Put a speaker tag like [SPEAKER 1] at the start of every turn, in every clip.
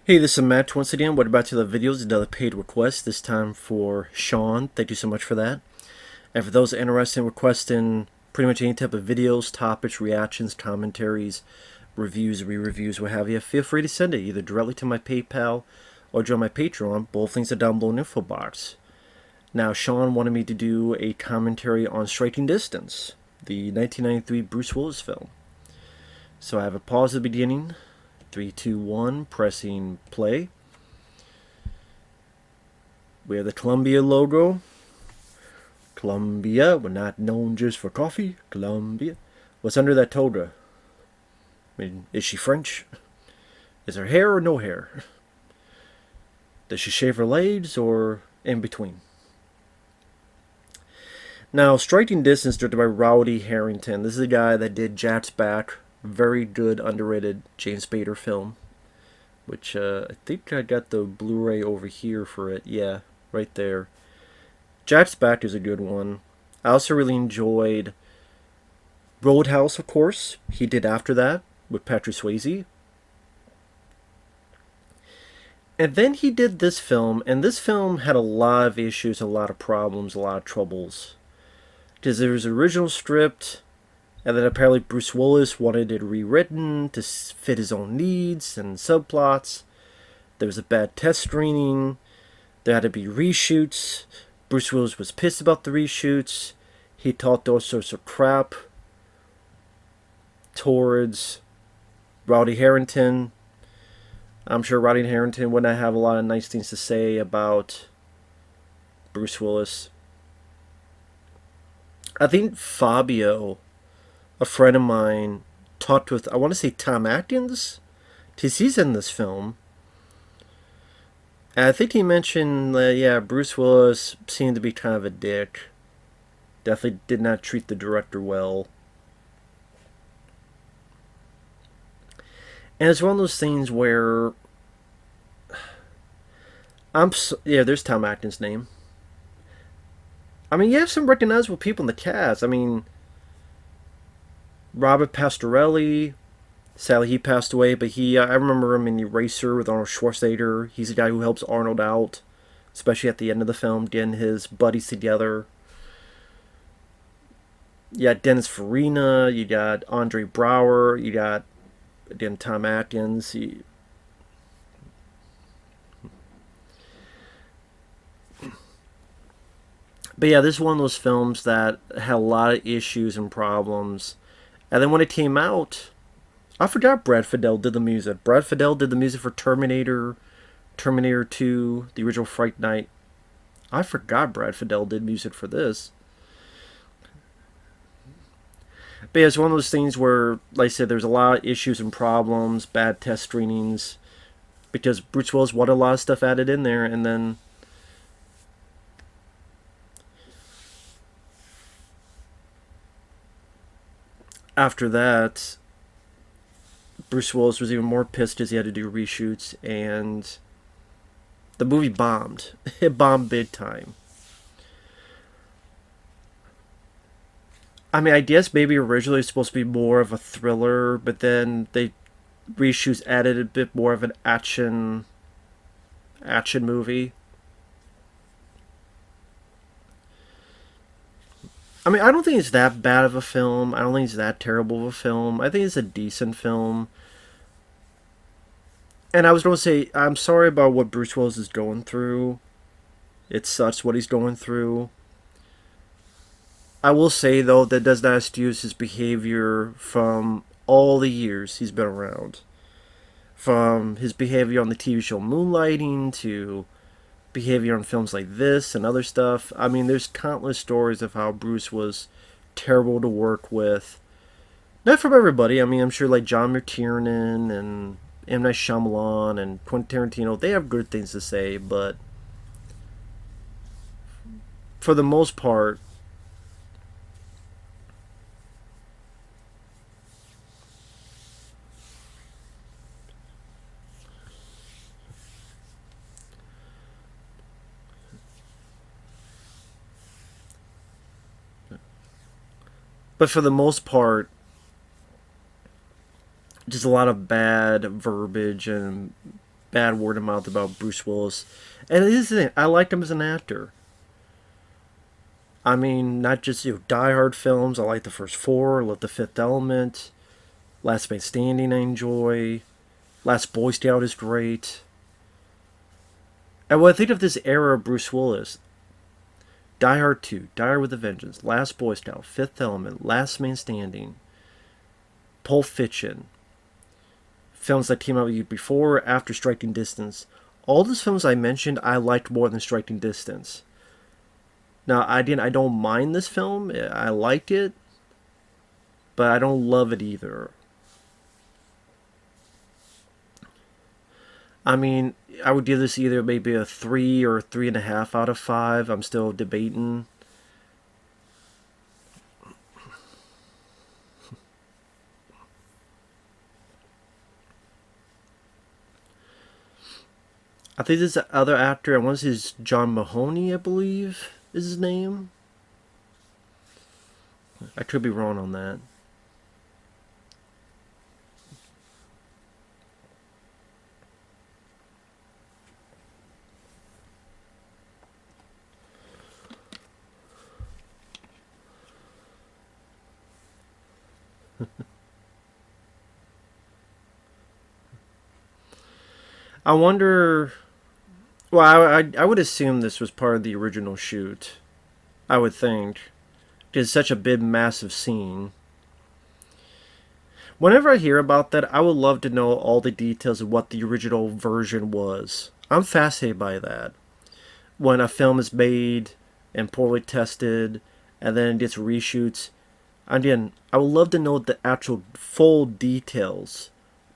[SPEAKER 1] Hey, this is Matt once again. What about to the videos? Another paid request, this time for Shawn. Thank you so much for that. And for those interested in requesting pretty much any type of videos, topics, reactions, commentaries, reviews, re-reviews, what have you, feel free to send it either directly to my PayPal or join my Patreon. Both links are down below in the info box. Now, Shawn wanted me to do a commentary on Striking Distance, the 1993 Bruce Willis film. So I have a pause at the beginning. 3, 2, 1, pressing play. We have the Columbia logo. Columbia, we're not known just for coffee. Columbia. What's under that toga? I mean, is she French? Is her hair or no hair? Does she shave her legs or in between? Now, Striking Distance, directed by Rowdy Herrington. This is a guy that did Jack's Back. Very good, underrated James Spader film, which I think I got the Blu-ray over here for it. Yeah, right there. Jack's Back is a good one. I also really enjoyed Roadhouse, of course. He did after that with Patrick Swayze. And then he did this film, and this film had a lot of issues, a lot of problems, a lot of troubles. Because there was an original script, and then apparently Bruce Willis wanted it rewritten to fit his own needs and subplots. There was a bad test screening. There had to be reshoots. Bruce Willis was pissed about the reshoots. He talked all sorts of crap towards Rowdy Herrington. I'm sure Rowdy Herrington would not have a lot of nice things to say about Bruce Willis. I think Fabio, a friend of mine, talked with, I want to say Tom Atkins, because he's in this film. And I think he mentioned that, yeah, Bruce Willis seemed to be kind of a dick. Definitely did not treat the director well. And it's one of those things where, yeah, there's Tom Atkins' name. I mean, you have some recognizable people in the cast. I mean, Robert Pastorelli, sadly he passed away, but I remember him in Eraser with Arnold Schwarzenegger. He's the guy who helps Arnold out, especially at the end of the film, getting his buddies together. You got Dennis Farina, you got Andre Braugher, you got, again, Tom Atkins. But yeah, this is one of those films that had a lot of issues and problems. And then when it came out, I forgot Brad Fiedel did the music. Brad Fiedel did the music for Terminator, Terminator 2, the original Fright Night. I forgot Brad Fiedel did music for this. But yeah, it's one of those things where, like I said, there's a lot of issues and problems, bad test screenings, because Bruce Willis wanted a lot of stuff added in there, and then after that, Bruce Willis was even more pissed because he had to do reshoots, and the movie bombed. It bombed big time. I mean, I guess maybe originally it was supposed to be more of a thriller, but then they reshoots added a bit more of an action movie. I mean, I don't think it's that bad of a film. I don't think it's that terrible of a film. I think it's a decent film. And I was going to say, I'm sorry about what Bruce Willis is going through. It sucks what he's going through. I will say, though, that does not excuse his behavior from all the years he's been around. From his behavior on the TV show Moonlighting to behavior on films like this and other stuff. I mean, there's countless stories of how Bruce was terrible to work with. Not from everybody. I mean, I'm sure like John McTiernan and M. Night Shyamalan and Quentin Tarantino, they have good things to say, but for the most part, just a lot of bad verbiage and bad word of mouth about Bruce Willis. And it is the thing, I liked him as an actor. I mean, not just, Die Hard films. I like the first four. I love The Fifth Element. Last Man Standing I enjoy. Last Boy Scout is great. And when I think of this era of Bruce Willis, Die Hard 2, Die Hard with a Vengeance, Last Boy Scout, Fifth Element, Last Man Standing, Pulp Fiction, films that came out before or after Striking Distance. All those films I mentioned, I liked more than Striking Distance. Now, I don't mind this film. I like it, but I don't love it either. I mean, I would give this either maybe a 3 or 3.5 out of 5. I'm still debating. I think this other actor, I want to say is John Mahoney, I believe is his name. I could be wrong on that. I wonder. Well, I would assume this was part of the original shoot. I would think. It's such a big, massive scene. Whenever I hear about that, I would love to know all the details of what the original version was. I'm fascinated by that. When a film is made and poorly tested, and then it gets reshoots. Again, I would love to know the actual full details,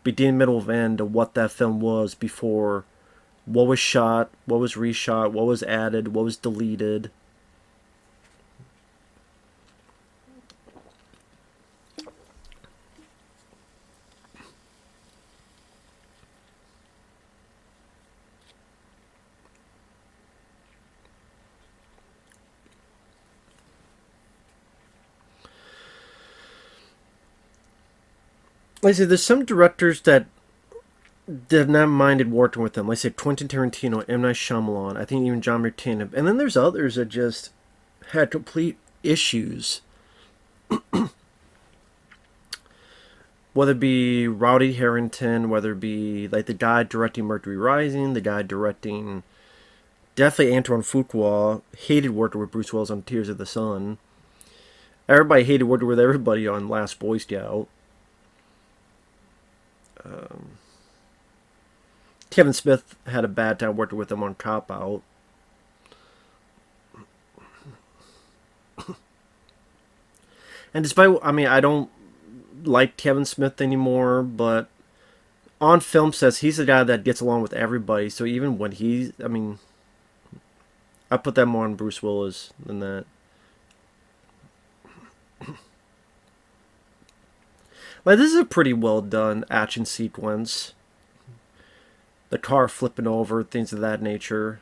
[SPEAKER 1] beginning, middle, and end, of what that film was before. What was shot, what was reshot, what was added, what was deleted. Like I said, there's some directors that have not minded working with them. Like I said, Quentin Tarantino, M. Night Shyamalan, I think even John McTiernan. And then there's others that just had complete issues. Whether it be Rowdy Herrington, whether it be like the guy directing Mercury Rising, the guy directing... Definitely Antoine Fuqua hated working with Bruce Willis on Tears of the Sun. Everybody hated working with everybody on Last Boy Scout. Kevin Smith had a bad time working with him on Cop Out. And despite, I mean, I don't like Kevin Smith anymore, but on film sets, he's the guy that gets along with everybody. So even when he's, I mean, I put that more on Bruce Willis than that. Like, this is a pretty well done action sequence. The car flipping over, things of that nature.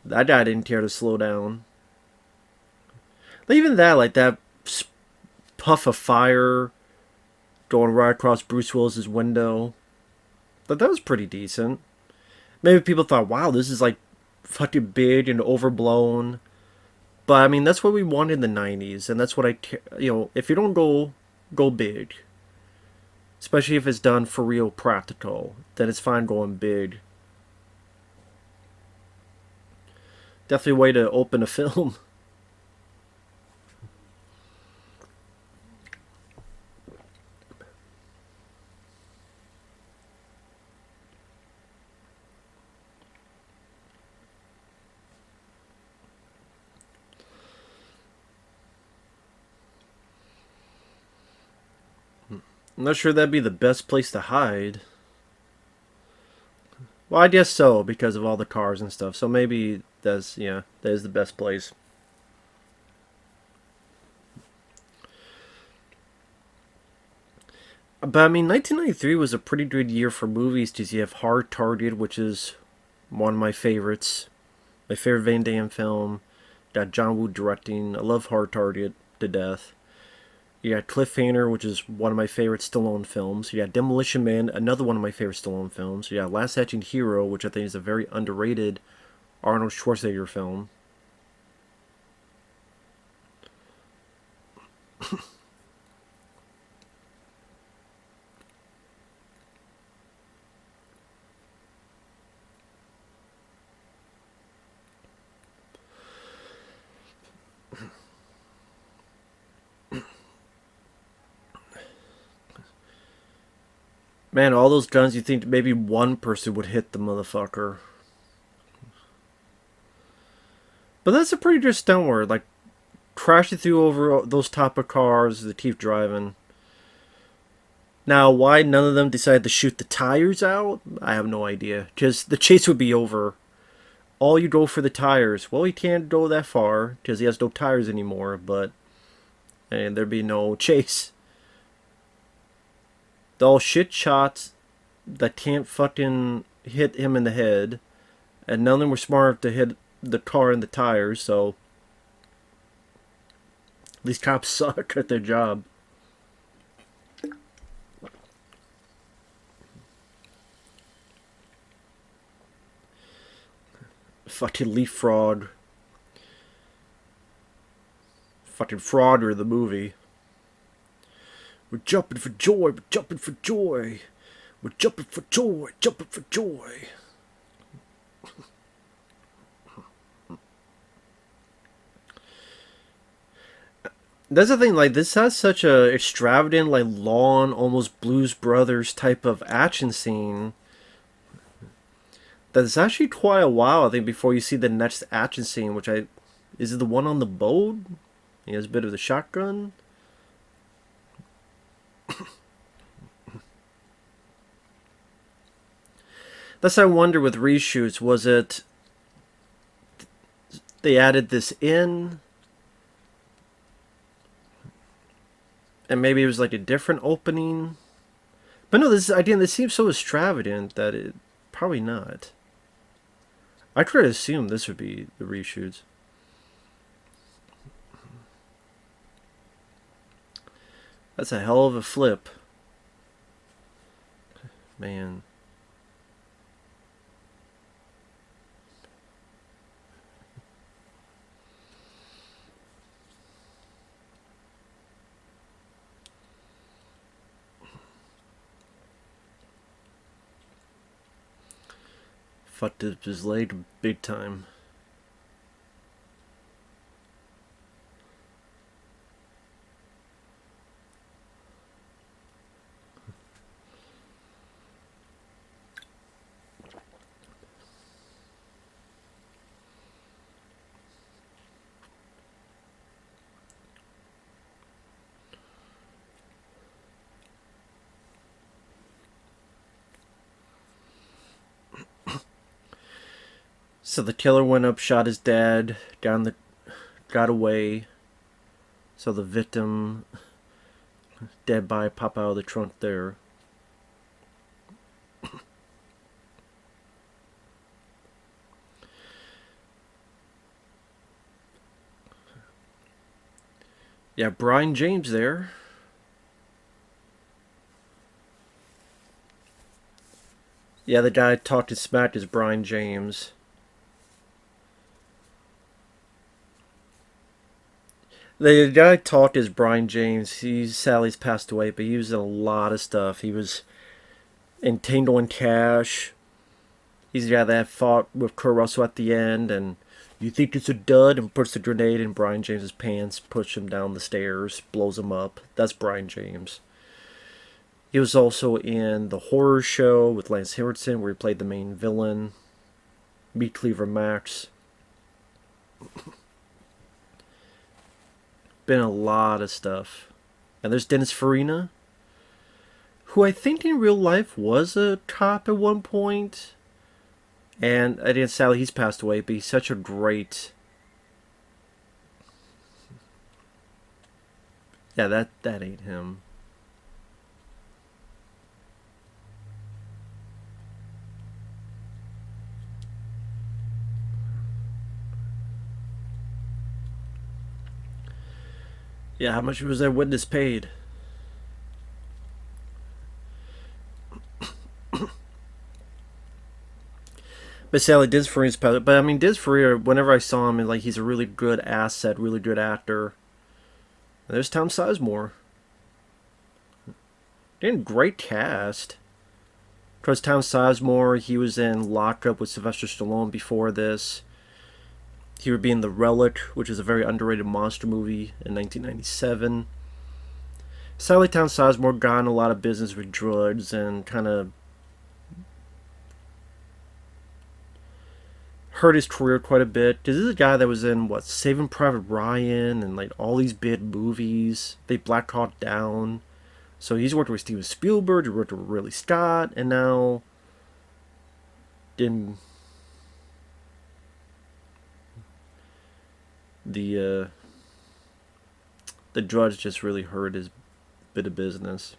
[SPEAKER 1] That guy didn't care to slow down. Even that, like that puff of fire going right across Bruce Willis's window. But that was pretty decent. Maybe people thought, wow, this is like fucking big and overblown. But I mean, that's what we want in the 90s, and that's what if you don't go big. Especially if it's done for real practical, then it's fine going big. Definitely a way to open a film. I'm not sure that'd be the best place to hide. Well, I guess so, because of all the cars and stuff. So maybe that is the best place. But I mean, 1993 was a pretty good year for movies because you have Hard Target, which is one of my favorites. My favorite Van Damme film. Got John Woo directing. I love Hard Target to death. You got Cliffhanger, which is one of my favorite Stallone films. You got Demolition Man, another one of my favorite Stallone films. You got Last Action Hero, which I think is a very underrated Arnold Schwarzenegger film. Man, all those guns, you think maybe one person would hit the motherfucker. But that's a pretty good stunt where, like, crashing through over those top of cars, the keep driving. Now, why none of them decided to shoot the tires out, I have no idea. Because the chase would be over. All you go for the tires. Well, he can't go that far because he has no tires anymore, but and there'd be no chase. All shit shots that can't fucking hit him in the head, and none of them were smart to hit the car and the tires, so these cops suck at their job. Fucking leapfrog. Fucking Frogger, the movie. We're jumping for joy, we're jumping for joy. We're jumping for joy, jumping for joy. That's the thing, like, this has such a extravagant, like, long, almost Blues Brothers type of action scene that it's actually quite a while, I think, before you see the next action scene, which is it the one on the boat? He has a bit of the shotgun. That's I wonder with reshoots, was it they added this in and maybe it was like a different opening? But no, this again, this seems so extravagant that it probably not. I could assume this would be the reshoots. That's a hell of a flip. Man. Fucked up his leg big time. So the killer went up, shot his dad, got away. So the victim, dead body, pop out of the trunk there. Yeah, Brian James there. Yeah, the guy talked his smack is Brian James. The guy talked is Brian James. Sally's passed away, but he was in a lot of stuff. He was in Tango and Cash. He's the guy that fought with Kurt Russell at the end, and you think it's a dud, and puts a grenade in Brian James's pants, pushes him down the stairs, blows him up. That's Brian James. He was also in The Horror Show with Lance Henriksen, where he played the main villain. Meat Cleaver Max. Been a lot of stuff. And there's Dennis Farina, who I think in real life was a cop at one point. And I didn't sadly he's passed away, but he's such a great. Yeah, that ain't him. Yeah, how much was that witness paid? But sadly, Diz Farina's better. But I mean, Diz Farina, whenever I saw him, like he's a really good asset, really good actor. There's Tom Sizemore. Did great cast. Because Tom Sizemore, he was in Lockup with Sylvester Stallone before this. He would be in The Relic, which is a very underrated monster movie in 1997. Sadly, Tom Sizemore got in a lot of business with drugs and kind of hurt his career quite a bit. This is a guy that was in what Saving Private Ryan and like all these big movies. They Black Hawk Down. So he's worked with Steven Spielberg, he worked with Ridley Scott, and now in the drugs just really hurt his bit of business.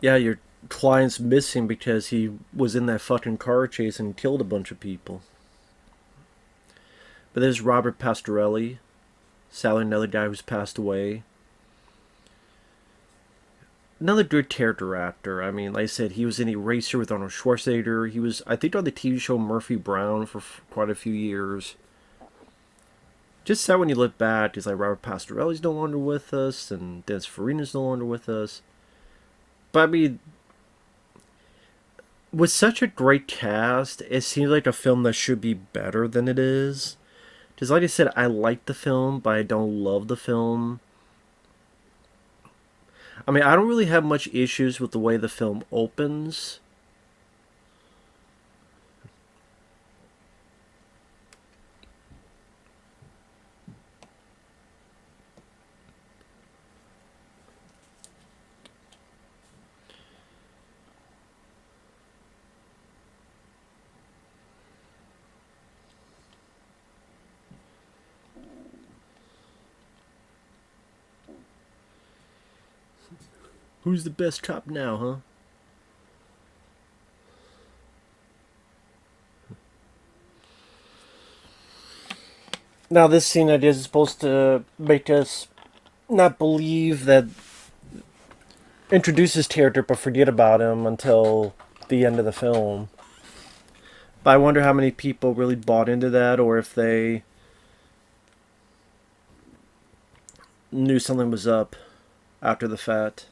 [SPEAKER 1] Yeah, your client's missing because he was in that fucking car chase and killed a bunch of people. But there's Robert Pastorelli, sadly another guy who's passed away. Another good character actor. I mean, like I said, he was in Eraser with Arnold Schwarzenegger. He was, I think, on the TV show Murphy Brown for quite a few years. Just sad when you look back. It's like Robert Pastorelli's no longer with us, and Dennis Farina's no longer with us. But I mean, with such a great cast, it seems like a film that should be better than it is. Because, like I said, I like the film, but I don't love the film. I mean, I don't really have much issues with the way the film opens. Who's the best cop now, huh? Now, this scene idea is supposed to make us not believe that introduce his character but forget about him until the end of the film. But I wonder how many people really bought into that, or if they knew something was up after the fact.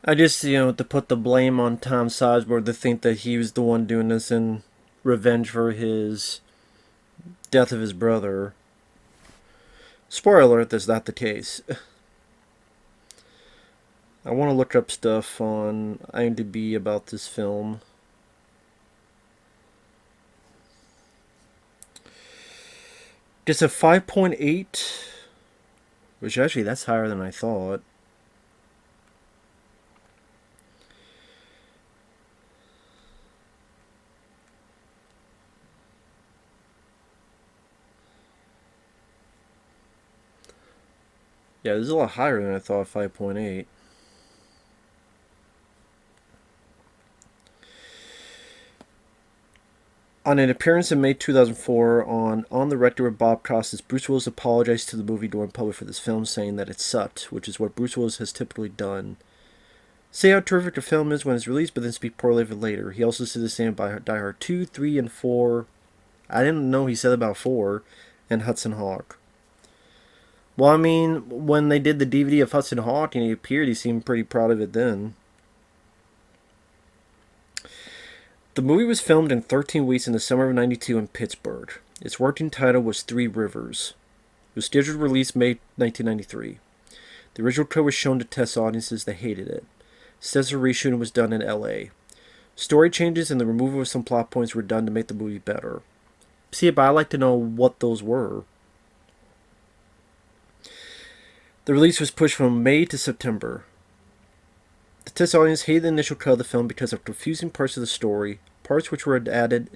[SPEAKER 1] I just, to put the blame on Tom Sizemore, to think that he was the one doing this in revenge for his death of his brother. Spoiler alert, that's not the case. I want to look up stuff on IMDb about this film. Just a 5.8, which actually that's higher than I thought. Yeah, this is a lot higher than I thought, 5.8. On an appearance in May 2004 on the Record with Bob Costas, Bruce Willis apologized to the movie going public for this film, saying that it sucked, which is what Bruce Willis has typically done. Say how terrific a film is when it's released, but then speak poorly of it later. He also said the same about Die Hard 2, 3, and 4. I didn't know he said about 4. and Hudson Hawk. Well, I mean, when they did the DVD of Hudson Hawk and he appeared, he seemed pretty proud of it then. The movie was filmed in 13 weeks in the summer of '92 in Pittsburgh. Its working title was Three Rivers. It was scheduled to release May 1993. The original cut was shown to test audiences that hated it. Extensive reshooting was done in LA. Story changes and the removal of some plot points were done to make the movie better. See, but I'd like to know what those were. The release was pushed from May to September. The test audience hated the initial cut of the film because of confusing parts of the story, parts which were added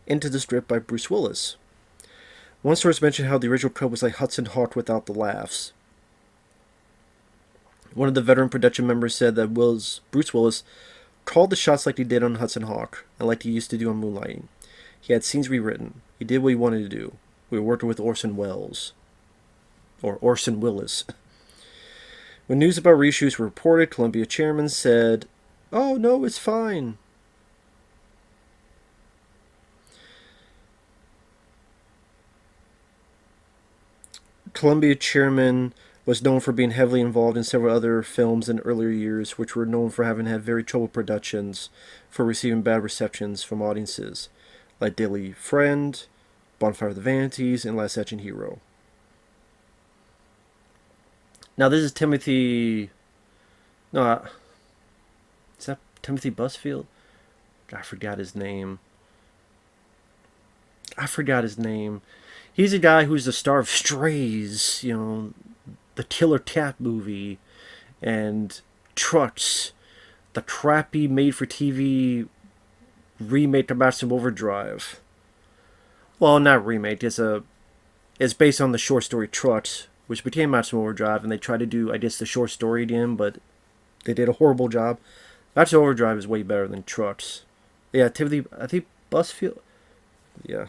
[SPEAKER 1] into the script by Bruce Willis. One source mentioned how the original cut was like Hudson Hawk without the laughs. One of the veteran production members said that Bruce Willis called the shots like he did on Hudson Hawk, and like he used to do on Moonlighting. He had scenes rewritten. He did what he wanted to do. We were working with Orson Welles. Or Orson Willis. When news about reshoots were reported, Columbia chairman said, "Oh, no, it's fine." Columbia chairman was known for being heavily involved in several other films in earlier years, which were known for having had very troubled productions for receiving bad receptions from audiences, like Daily Friend, Bonfire of the Vanities, and Last Action Hero. Now this is Timothy... No, is that Timothy Busfield? I forgot his name. He's a guy who's the star of Strays, the Killer Cat movie, and Trucks, the crappy made-for-TV remake of Maximum Overdrive. Well, not remake. It's based on the short story Trucks, which became Maximum Overdrive, and they tried to do, I guess, the short story again, but they did a horrible job. Maximum Overdrive is way better than Trucks. Yeah, Timothy, I think Busfield. Yeah.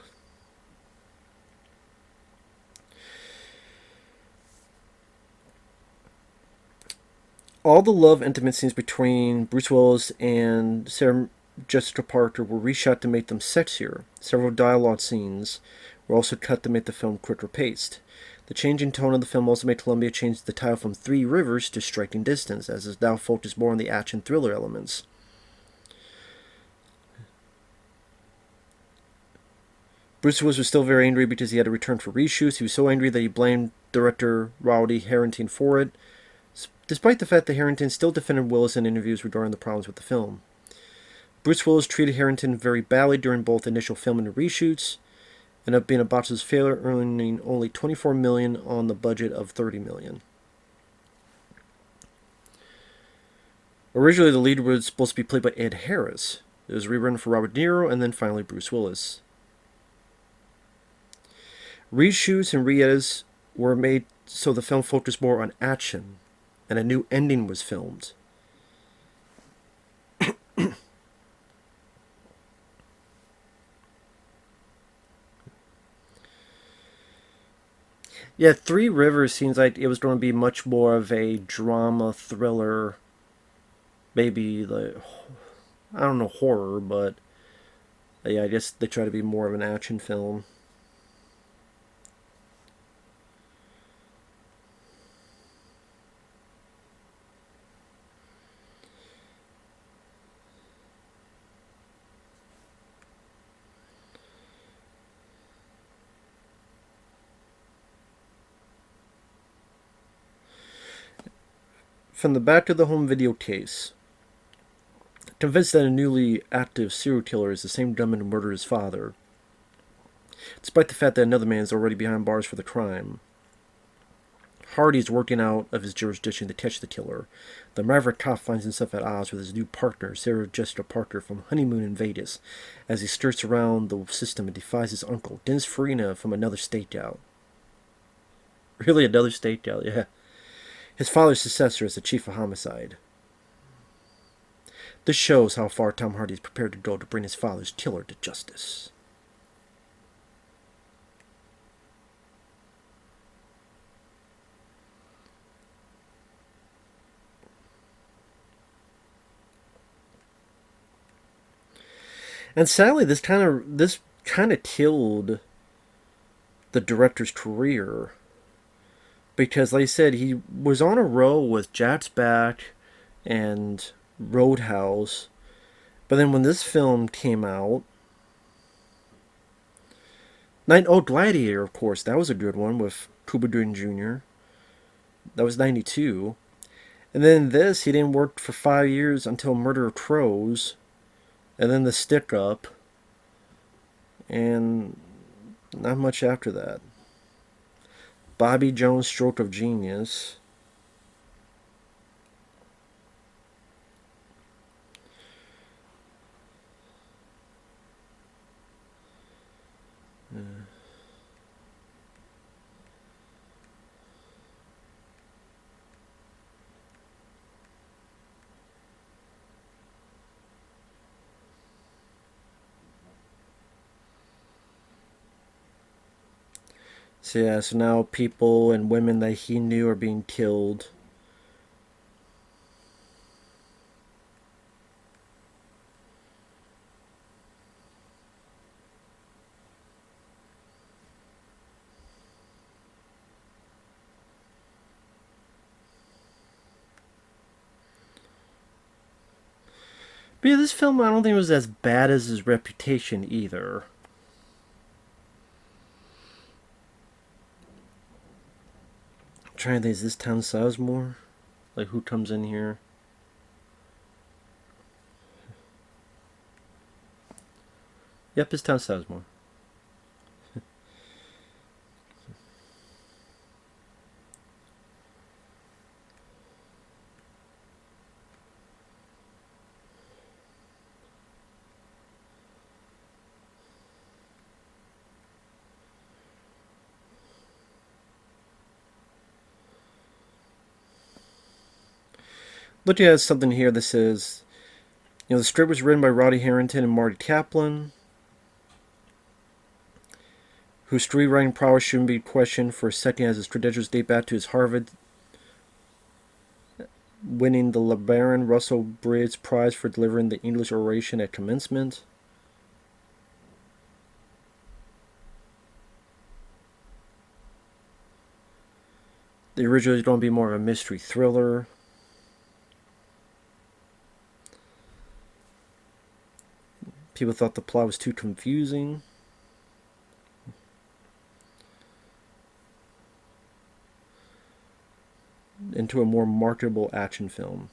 [SPEAKER 1] All the love intimate scenes between Bruce Willis and Sarah Jessica Parker were reshot to make them sexier. Several dialogue scenes were also cut to make the film quicker paced. The change in tone of the film also made Columbia change the title from Three Rivers to Striking Distance, as it now focused more on the action thriller elements. Bruce Willis was still very angry because he had to return for reshoots. He was so angry that he blamed director Rowdy Herrington for it, despite the fact that Herrington still defended Willis in interviews regarding the problems with the film. Bruce Willis treated Herrington very badly during both initial filming and reshoots, and ended up being a box office failure, earning only $24 million on the budget of $30 million. Originally, the lead was supposed to be played by Ed Harris. It was rewritten for Robert De Niro and then finally Bruce Willis. Reshoots and re-edits were made so the film focused more on action, and a new ending was filmed. Yeah, Three Rivers seems like it was going to be much more of a drama thriller, maybe I don't know, horror, but yeah, I guess they try to be more of an action film. From the back of the home video case. Convinced that a newly active serial killer is the same gunman who murdered his father, despite the fact that another man is already behind bars for the crime. Hardy is working out of his jurisdiction to catch the killer. The maverick cop finds himself at odds with his new partner, Sarah Jessica Parker, from Honeymoon in Vegas, as he skirts around the system and defies his uncle, Dennis Farina, from another stakeout. Really, another stakeout, yeah. His father's successor as the chief of homicide. This shows how far Tom Hardy is prepared to go to bring his father's killer to justice. And sadly, this kind of killed the director's career. Because, like I said, he was on a roll with Jack's Back and Roadhouse. But then when this film came out, Gladiator, of course, that was a good one with Cuba Gooding Jr. That was 92. And then this, he didn't work for 5 years until Murder of Crows. And then The Stick Up. And not much after that. Bobby Jones' Stroke of Genius. So yeah, so now people and women that he knew are being killed. But yeah, this film I don't think was as bad as his reputation either. I'm trying to think, is this Tom Sizemore? Like, who comes in here? Yep, it's Tom Sizemore. Looking at something here that says, the script was written by Rowdy Herrington and Marty Kaplan, whose screenwriting prowess shouldn't be questioned for a second as his credentials date back to his Harvard winning the LeBaron Russell Briggs Prize for delivering the English oration at commencement. The original is going to be more of a mystery thriller. People thought the plot was too confusing. Into a more marketable action film.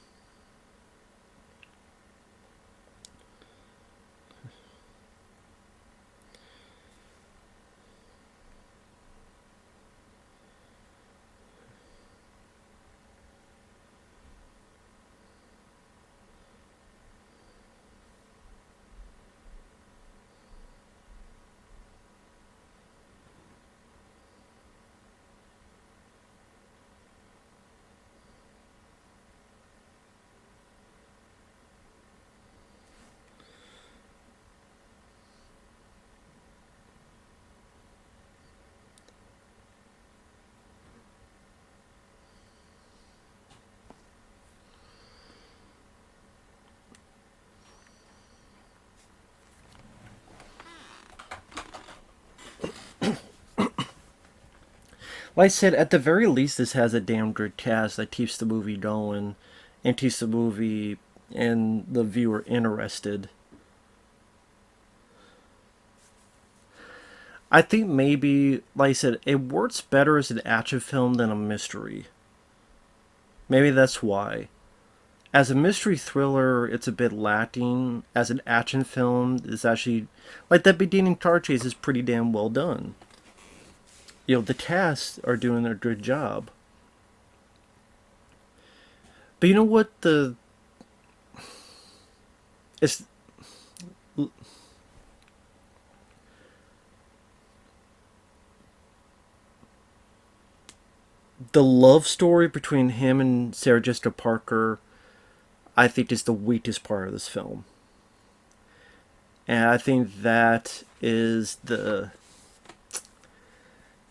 [SPEAKER 1] Like I said, at the very least, this has a damn good cast that keeps the movie going and keeps the movie and the viewer interested. I think maybe, like I said, it works better as an action film than a mystery. Maybe that's why. As a mystery thriller, it's a bit lacking. As an action film, it's actually, like, that beginning car chase is pretty damn well done. The cast are doing a good job. But you know what it's the love story between him and Sarah Jessica Parker, I think, is the weakest part of this film. And I think that is the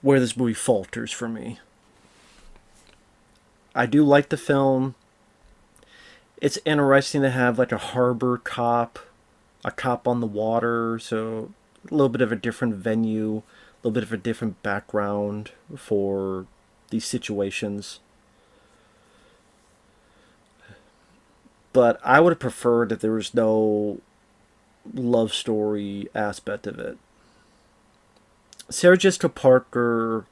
[SPEAKER 1] where this movie falters for me. I do like the film. It's interesting to have like a harbor cop, a cop on the water, so a little bit of a different venue, little bit of a different background for these situations. But I would have preferred that there was no love story aspect of it. Sarah Jessica Parker,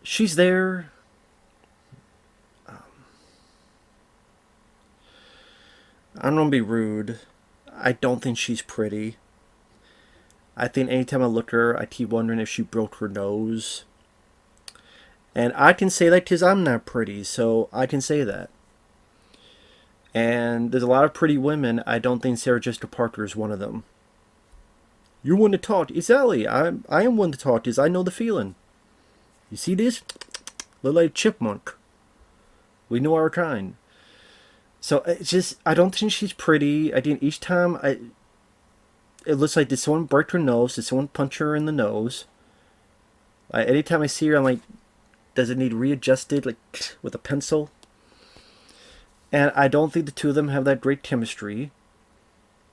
[SPEAKER 1] she's there. I don't want to be rude. I don't think she's pretty. I think anytime I look at her, I keep wondering if she broke her nose. And I can say that because I'm not pretty, so I can say that. And there's a lot of pretty women. I don't think Sarah Jessica Parker is one of them. You want to talk? It's Ellie. I am one to talk because I know the feeling. You see this? Look like a chipmunk. We know our kind. So it's just, I don't think she's pretty. I think each time it looks like, did someone break her nose? Did someone punch her in the nose? Anytime I see her, I'm like, does it need readjusted, like with a pencil? And I don't think the two of them have that great chemistry.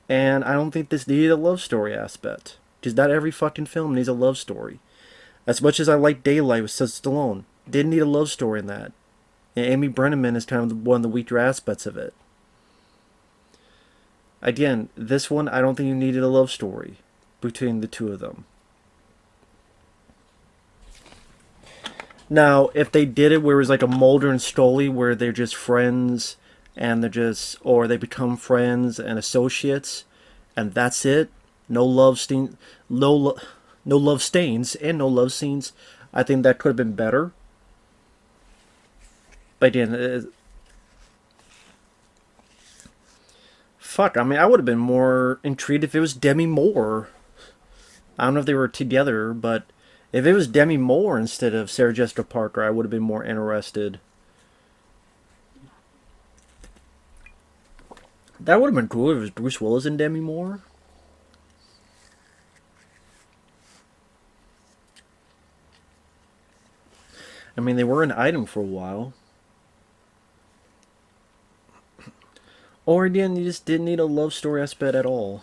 [SPEAKER 1] And I don't think this needed a love story aspect. Because not every fucking film needs a love story. As much as I like Daylight with Sylvester Stallone, didn't need a love story in that. And Amy Brenneman is kind of one of the weaker aspects of it. Again, this one, I don't think you needed a love story between the two of them. Now, if they did it where it was like a Mulder and Scully, where they're just friends, and they're just, or they become friends and associates, and that's it, no love stain, no love stains, and no love scenes, I think that could have been better. But again, fuck, I mean, I would have been more intrigued if it was Demi Moore. I don't know if they were together, but if it was Demi Moore instead of Sarah Jessica Parker, I would have been more interested. That would have been cool if it was Bruce Willis and Demi Moore. I mean, they were an item for a while. Or again, you just didn't need a love story aspect at all.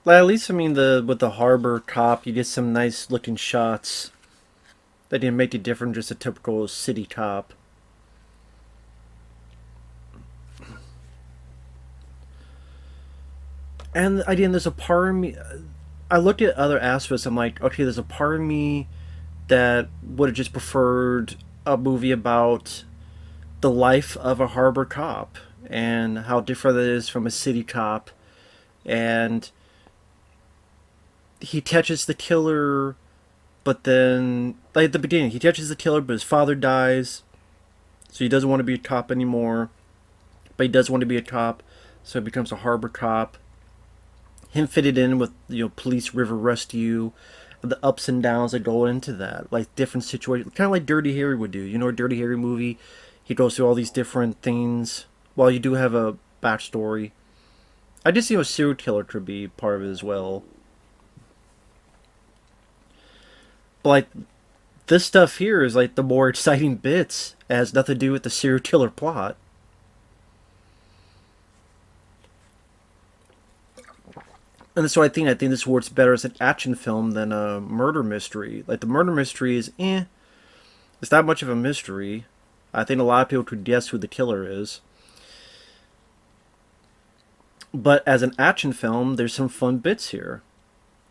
[SPEAKER 1] Well, at least I mean with the harbor top, you get some nice looking shots. That didn't make it different, just a typical city top. And again, there's a part of me. I looked at other aspects. I'm like, okay, there's a part of me that would have just preferred a movie about the life of a harbor cop and how different it is from a city cop. And he catches the killer, but then, like at the beginning, he catches the killer, but his father dies, so he doesn't want to be a cop anymore. But he does want to be a cop, so he becomes a harbor cop. Him fitted in with, police river rescue, the ups and downs that go into that, like different situations, kind of like Dirty Harry would do. You know, a Dirty Harry movie, he goes through all these different things. While you do have a backstory, I just a serial killer could be part of it as well. But like this stuff here is like the more exciting bits. It has nothing to do with the serial killer plot. And that's why I think this works better as an action film than a murder mystery. Like the murder mystery is it's not much of a mystery. I think a lot of people could guess who the killer is. But as an action film, there's some fun bits here.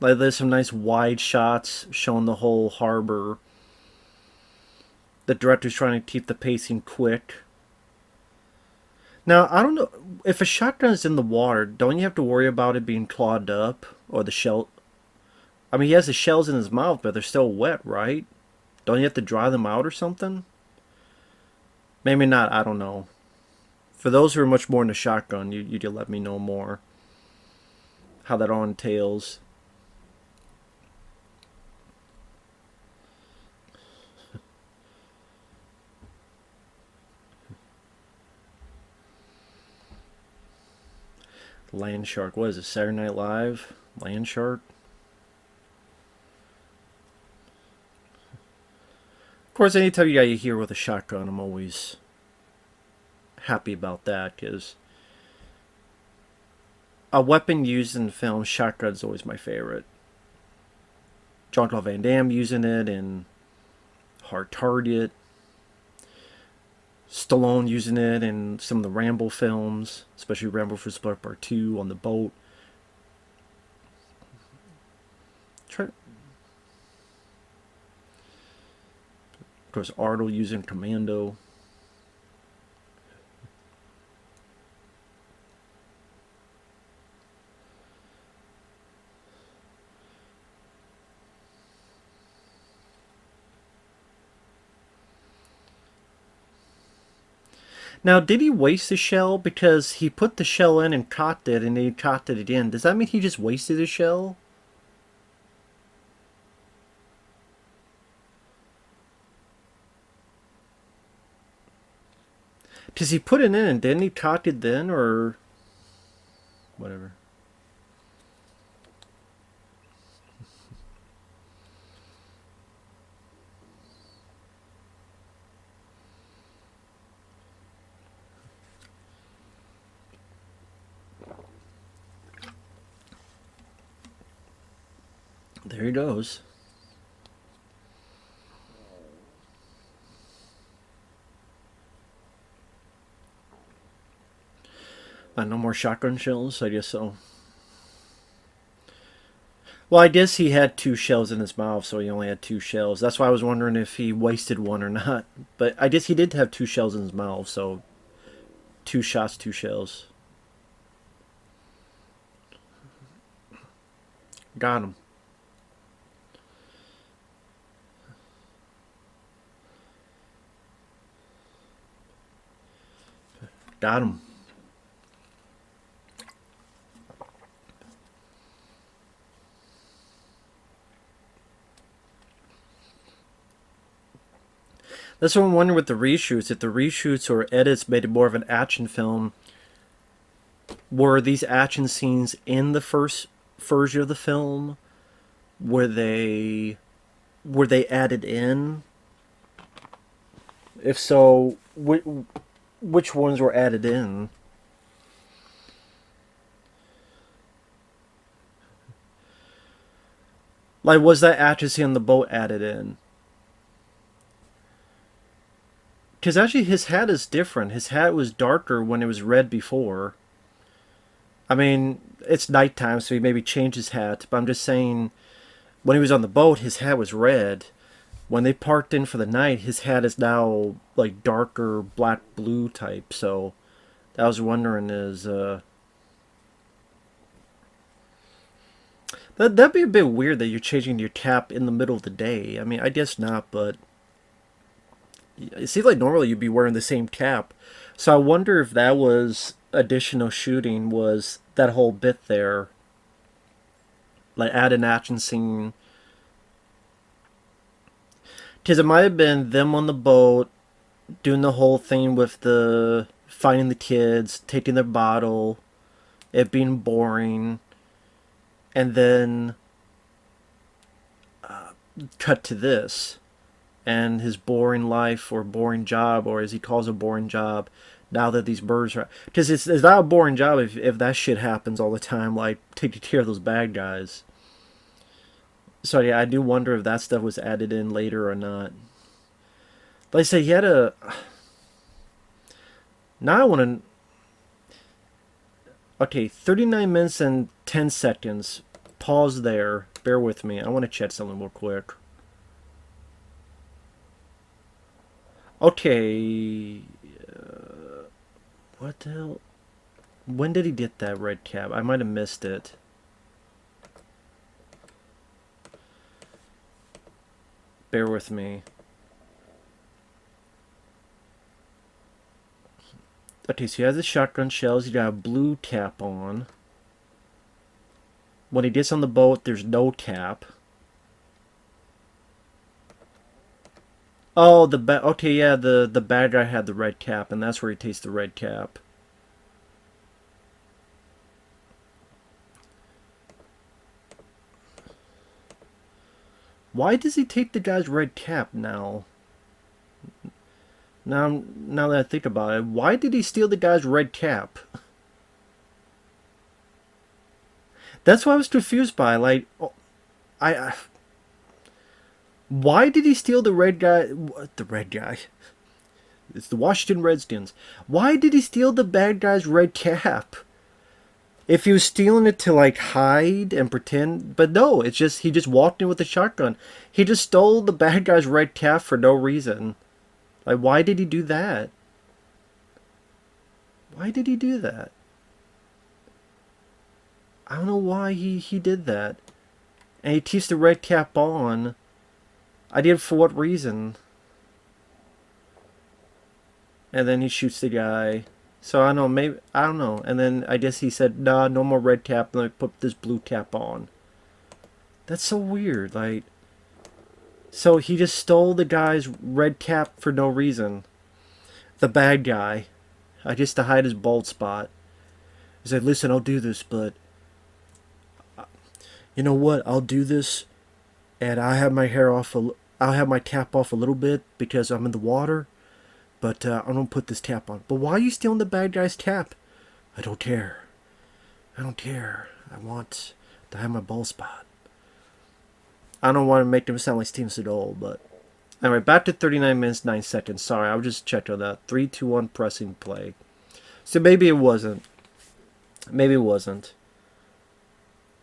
[SPEAKER 1] Like there's some nice wide shots showing the whole harbor. The director's trying to keep the pacing quick. Now, I don't know if a shotgun is in the water. Don't you have to worry about it being clogged up or the shell? I mean, he has the shells in his mouth, but they're still wet, right? Don't you have to dry them out or something? Maybe not. I don't know. For those who are much more in the shotgun, you could let me know more how that all entails. Land Shark. What is it? Saturday Night Live? Land Shark? Of course, anytime you got you hear with a shotgun, I'm always happy about that, because a weapon used in film, shotgun's always my favorite. Jean-Claude Van Damme using it in Hard Target. Stallone using it in some of the Rambo films, especially Rambo vs. Blood Part 2 on the boat. Of course, Arnold using Commando. Now, did he waste the shell? Because he put the shell in and cocked it, and then he cocked it again. Does that mean he just wasted the shell? Does he put it in and then he cocked it then, or whatever? There he goes. No more shotgun shells? I guess so. Well, I guess he had 2 shells in his mouth, so he only had 2 shells. That's why I was wondering if he wasted one or not. But I guess he did have 2 shells in his mouth, so 2 shots, 2 shells. Got him. Got him. That's what I'm wondering with the reshoots. If the reshoots or edits made it more of an action film, were these action scenes in the first version of the film? Were they added in? If so, which ones were added in? Like, was that action scene on the boat added in? Because actually his hat is different. His hat was darker when it was red before. I mean, it's nighttime, so he maybe changed his hat. But I'm just saying, when he was on the boat, his hat was red. When they parked in for the night, his hat is now like darker black blue type. So I was wondering is that'd be a bit weird that you're changing your cap in the middle of the day. I mean, I guess not, but it seems like normally you'd be wearing the same cap. So I wonder if that was additional shooting, was that whole bit there. Like add an action scene. Because it might have been them on the boat, doing the whole thing with the finding the kids, taking their bottle, it being boring, and then cut to this. And his boring life or boring job, or as he calls a boring job, now that these birds are... Because it's not a boring job if that shit happens all the time, like taking care of those bad guys. So yeah, I do wonder if that stuff was added in later or not. Like I say, he had a... Now I want to... Okay, 39 minutes and 10 seconds. Pause there. Bear with me. I want to check something real quick. Okay. What the hell? When did he get that red cap? I might have missed it. Bear with me. Okay, so he has the shotgun shells. He got a blue cap on. When he gets on the boat, there's no cap. Oh, okay, yeah, the bad guy had the red cap, and that's where he takes the red cap. Why does he take the guy's red cap now? Now that I think about it, why did he steal the guy's red cap? That's what I was confused by. Like, I why did he steal the red guy? The red guy. It's the Washington Redskins. Why did he steal the bad guy's red cap? If he was stealing it to like hide and pretend, but no, it's just he just walked in with a shotgun. He just stole the bad guy's red cap for no reason. Like, why did he do that? Why did he do that? I don't know why he did that. And he keeps the red cap on. I did for what reason? And then he shoots the guy. So I don't know, maybe I don't know. And then I guess he said, "Nah, no more red cap. Let me put this blue cap on." That's so weird. Like, so he just stole the guy's red cap for no reason. The bad guy, I just to hide his bald spot. He said, "Listen, I'll do this, but you know what? I'll do this, and I have my hair off. I'll have my cap off a little bit because I'm in the water." But I'm going to put this cap on. But why are you stealing the bad guy's cap? I don't care. I don't care. I want to have my bald spot. I don't want to make them sound like Steven Seagal, but... Anyway, back to 39 minutes, 9 seconds. Sorry, I just checked on that. 3, 2, 1, pressing play. So maybe it wasn't. Maybe it wasn't.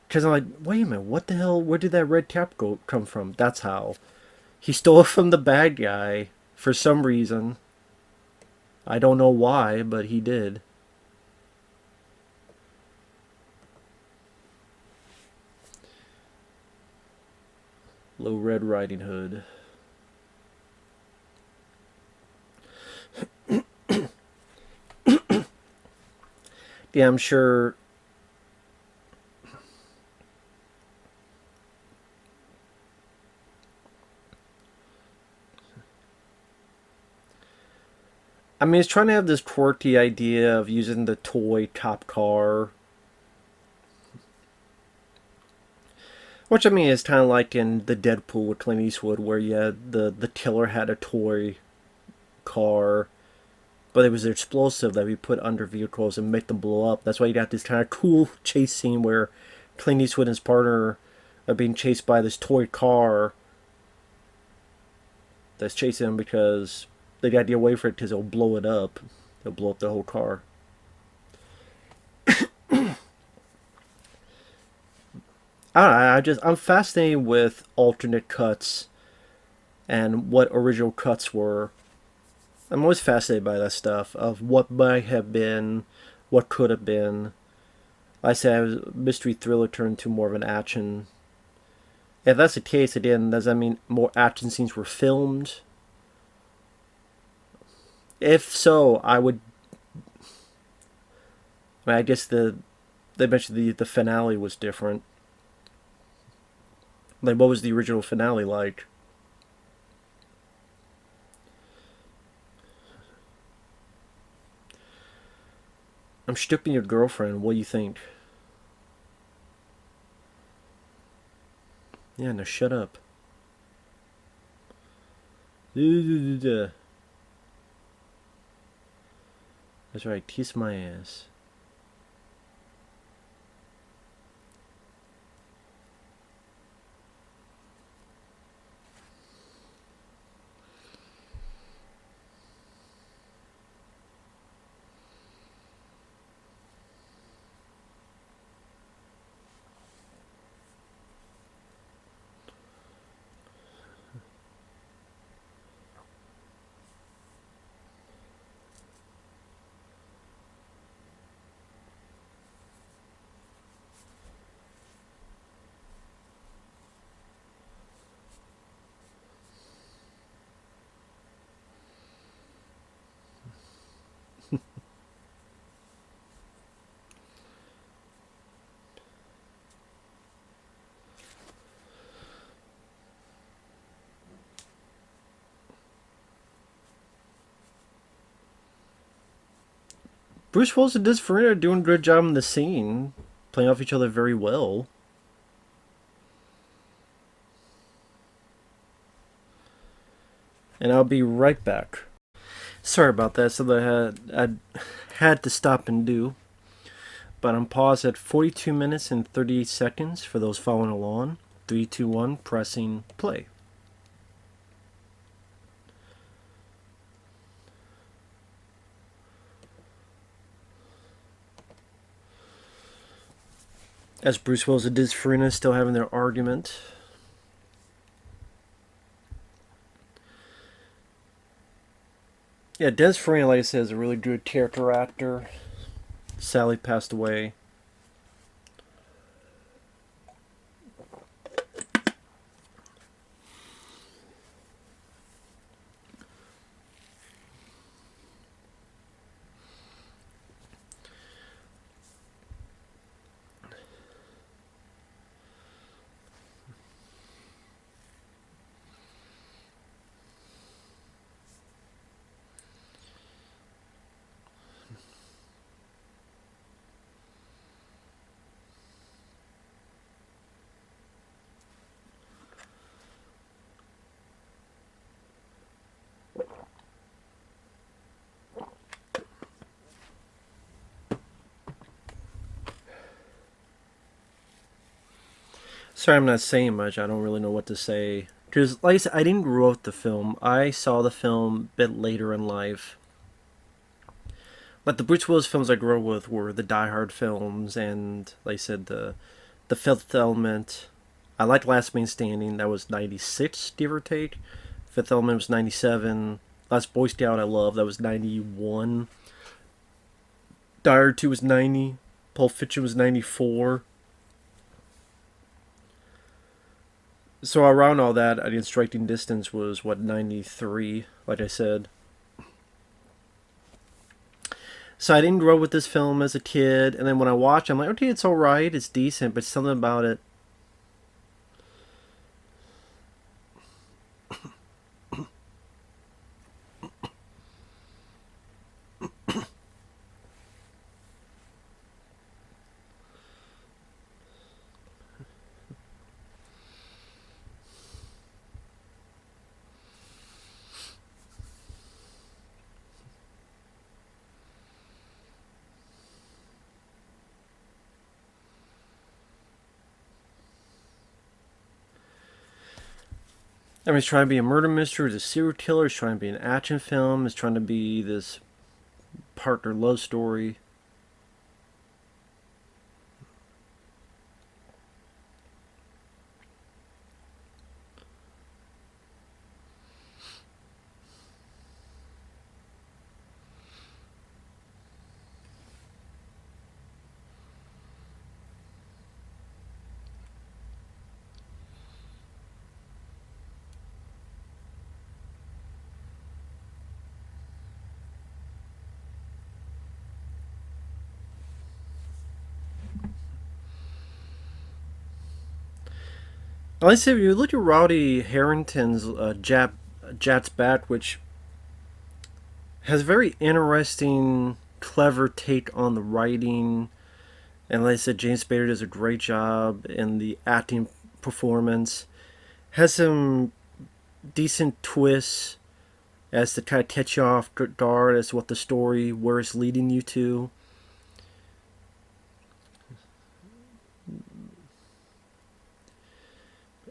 [SPEAKER 1] Because I'm like, wait a minute, what the hell? Where did that red cap come from? That's how. He stole it from the bad guy for some reason. I don't know why, but he did. Little Red Riding Hood. Yeah, I'm sure. I mean, he's trying to have this quirky idea of using the toy cop car. Which, I mean, is kind of like in the Deadpool with Clint Eastwood, where the killer had a toy car, but it was explosive that we put under vehicles and make them blow up. That's why you got this kind of cool chase scene where Clint Eastwood and his partner are being chased by this toy car that's chasing them because they got to get away from it because it'll blow it up. It'll blow up the whole car. I'm fascinated with alternate cuts and what original cuts were. I'm always fascinated by that stuff of what might have been, what could have been. Like I said, mystery thriller turned to more of an action. If that's the case, again, does that mean more action scenes were filmed? If so, I would. I mean, I guess they mentioned the finale was different. Like, what was the original finale like? I'm stripping your girlfriend. What do you think? Yeah, no, shut up. That's right, kiss my ass. Bruce Willis and Des Farina are doing a good job in the scene, playing off each other very well. And I'll be right back. Sorry about that. So I had to stop and do. But I'm paused at 42 minutes and 38 seconds for those following along. 3, 2, 1, pressing play. As Bruce Willis and Des Farina still having their argument. Yeah, Des Farina, like I said, is a really good character actor. Sally passed away. Sorry, I'm not saying much. I don't really know what to say. Because, like I said, I didn't grow up with the film. I saw the film a bit later in life. Like the Bruce Willis films I grew up with were the Die Hard films, and like I said, the Fifth Element. I liked Last Man Standing. That was '96, give or take. Fifth Element was '97. Last Boy Scout I love. That was '91. Die Hard 2 was '90. Pulp Fiction was '94. So around all that, I think Striking Distance was, what, 93, like I said. So I didn't grow up with this film as a kid, and then when I watch it, I'm like, okay, it's alright, it's decent, but something about it. I mean, it's trying to be a murder mystery, it's a serial killer, it's trying to be an action film, it's trying to be this partner love story. Like I said, if you look at Rowdy Herrington's Jat's Bat, which has a very interesting, clever take on the writing. And like I said, James Spader does a great job in the acting performance. Has some decent twists as to kind of catch you off guard as to what the story, where it's leading you to.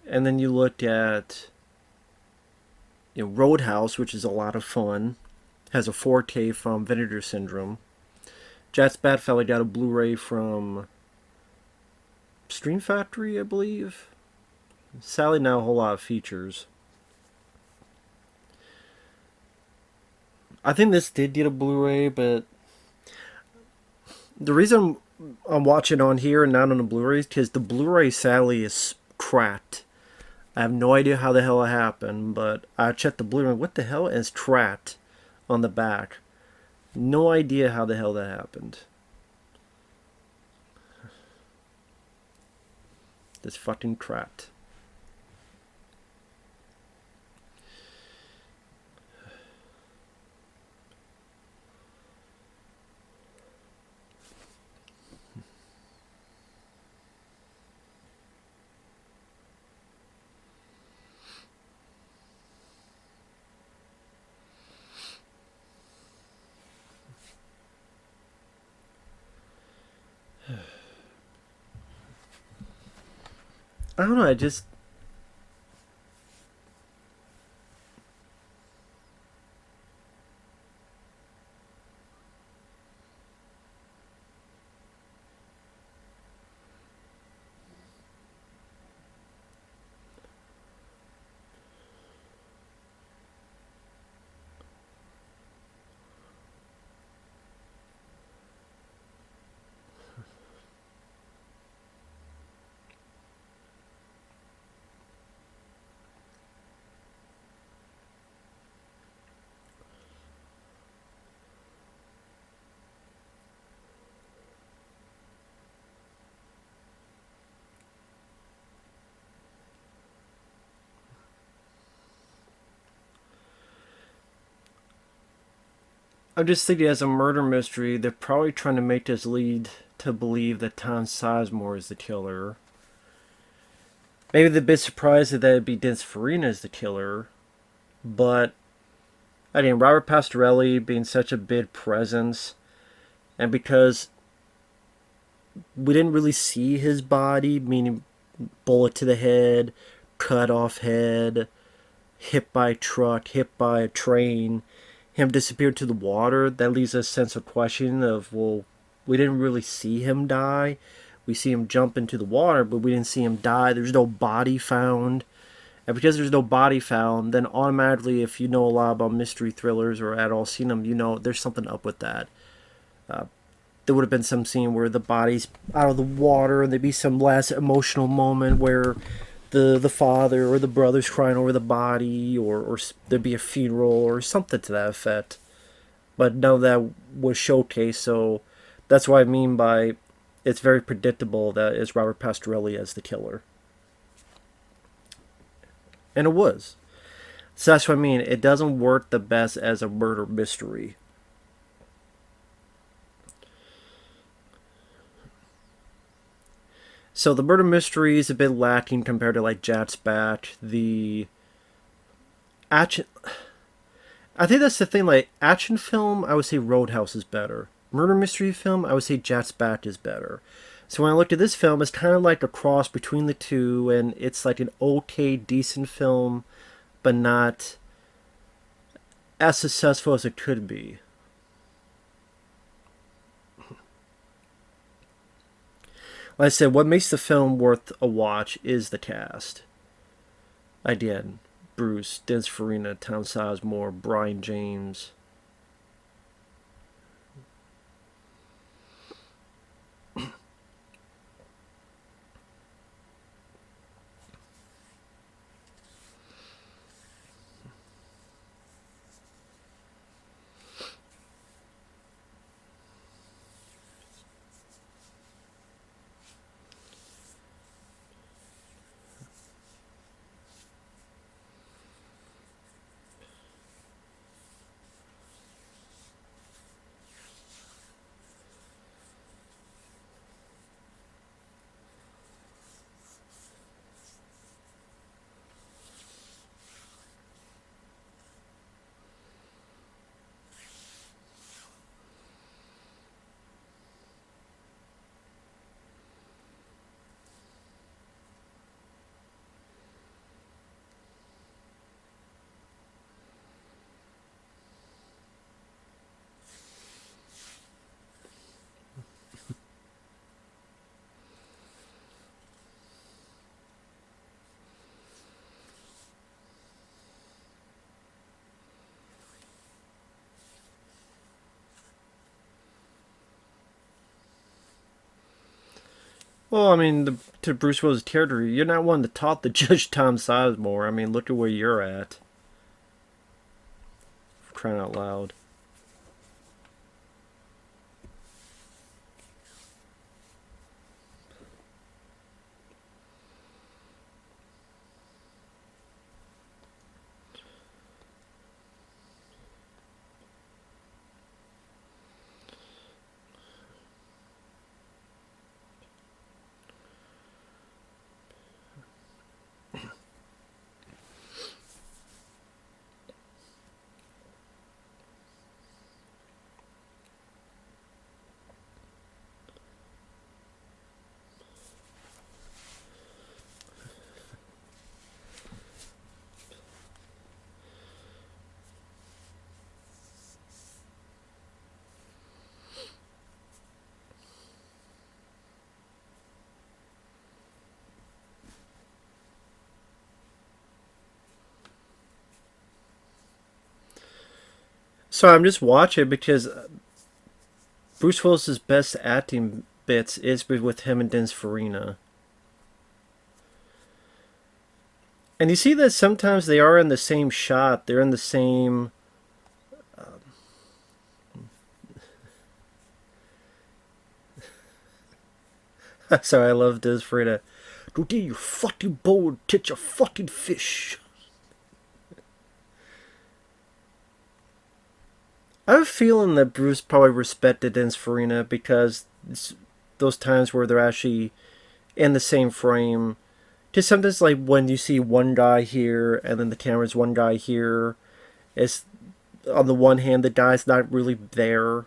[SPEAKER 1] And then you look at Roadhouse, which is a lot of fun. Has a 4K from Vinegar Syndrome. Jat's Bat Fella got a Blu-ray from Stream Factory, I believe. Sadly, not a whole lot of features. I think this did get a Blu-ray, but the reason I'm watching on here and not on the Blu-ray is because the Blu-ray sadly is cracked. I have no idea how the hell it happened, but I checked the Blu-ray. What the hell is cracked on the back? No idea how the hell that happened. It's fucking cracked. I don't know. I just I'm just thinking as a murder mystery, they're probably trying to make this lead to believe that Tom Sizemore is the killer. Maybe they're a bit surprised that it'd be Dennis Farina as the killer, but I mean Robert Pastorelli being such a big presence, and because we didn't really see his body, meaning bullet to the head, cut off head, hit by a truck, hit by a train, him disappear to the water, that leaves a sense of question of, well, we didn't really see him die. We see him jump into the water, but we didn't see him die. There's no body found. And because there's no body found, then automatically, if you know a lot about mystery thrillers or at all seen them, you know there's something up with that. There would have been some scene where the body's out of the water, and there'd be some last emotional moment where the father or the brother's crying over the body, or there'd be a funeral or something to that effect. But none of that was showcased, so that's what I mean by it's very predictable that it's Robert Pastorelli as the killer. And it was. So that's what I mean. It doesn't work the best as a murder mystery. So the murder mystery is a bit lacking compared to like Jat's Bat. The action, I think that's the thing. Like action film, I would say Roadhouse is better. Murder mystery film, I would say Jat's Bat is better. So when I looked at this film, it's kind of like a cross between the two, and it's like an okay, decent film, but not as successful as it could be. Like I said, what makes the film worth a watch is the cast. Again, Bruce, Dennis Farina, Tom Sizemore, Brian James. Well, I mean, to Bruce Willis' character, you're not one to talk to Judge Tom Sizemore. I mean, look at where you're at. For crying out loud. So I'm just watching because Bruce Willis's best acting bits is with him and Dennis Farina. And you see that sometimes they are in the same shot. They're in the same. Sorry, I love Dennis Farina. Don't get your fucking boat, catch a fucking fish. I have a feeling that Bruce probably respected Dennis Farina because those times where they're actually in the same frame. Just sometimes like when you see one guy here and then the camera's one guy here, it's on the one hand the guy's not really there.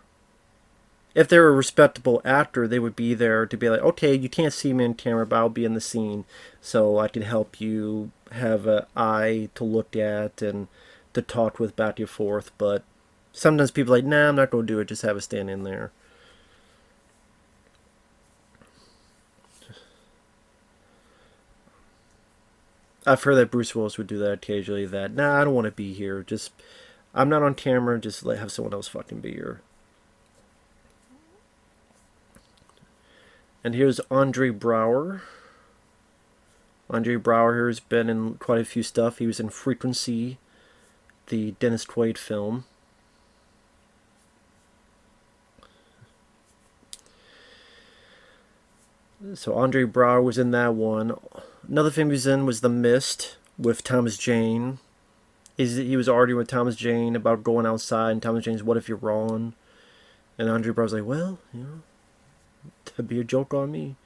[SPEAKER 1] If they're a respectable actor, they would be there to be like, okay, you can't see me in camera, but I'll be in the scene, so I can help you have an eye to look at and to talk with back and forth. But sometimes people are like, nah, I'm not going to do it, just have it stand in there. I've heard that Bruce Willis would do that occasionally, that, nah, I don't want to be here, just, I'm not on camera, just have someone else fucking be here. And here's Andre Braugher. Andre Braugher here has been in quite a few stuff. He was in Frequency, the Dennis Quaid film. So Andre Braugher was in that one. Another film he was in was The Mist with Thomas Jane. He was arguing with Thomas Jane about going outside, and Thomas Jane's, what if you're wrong? And Andre Braugher's like, well, you know, that'd be a joke on me.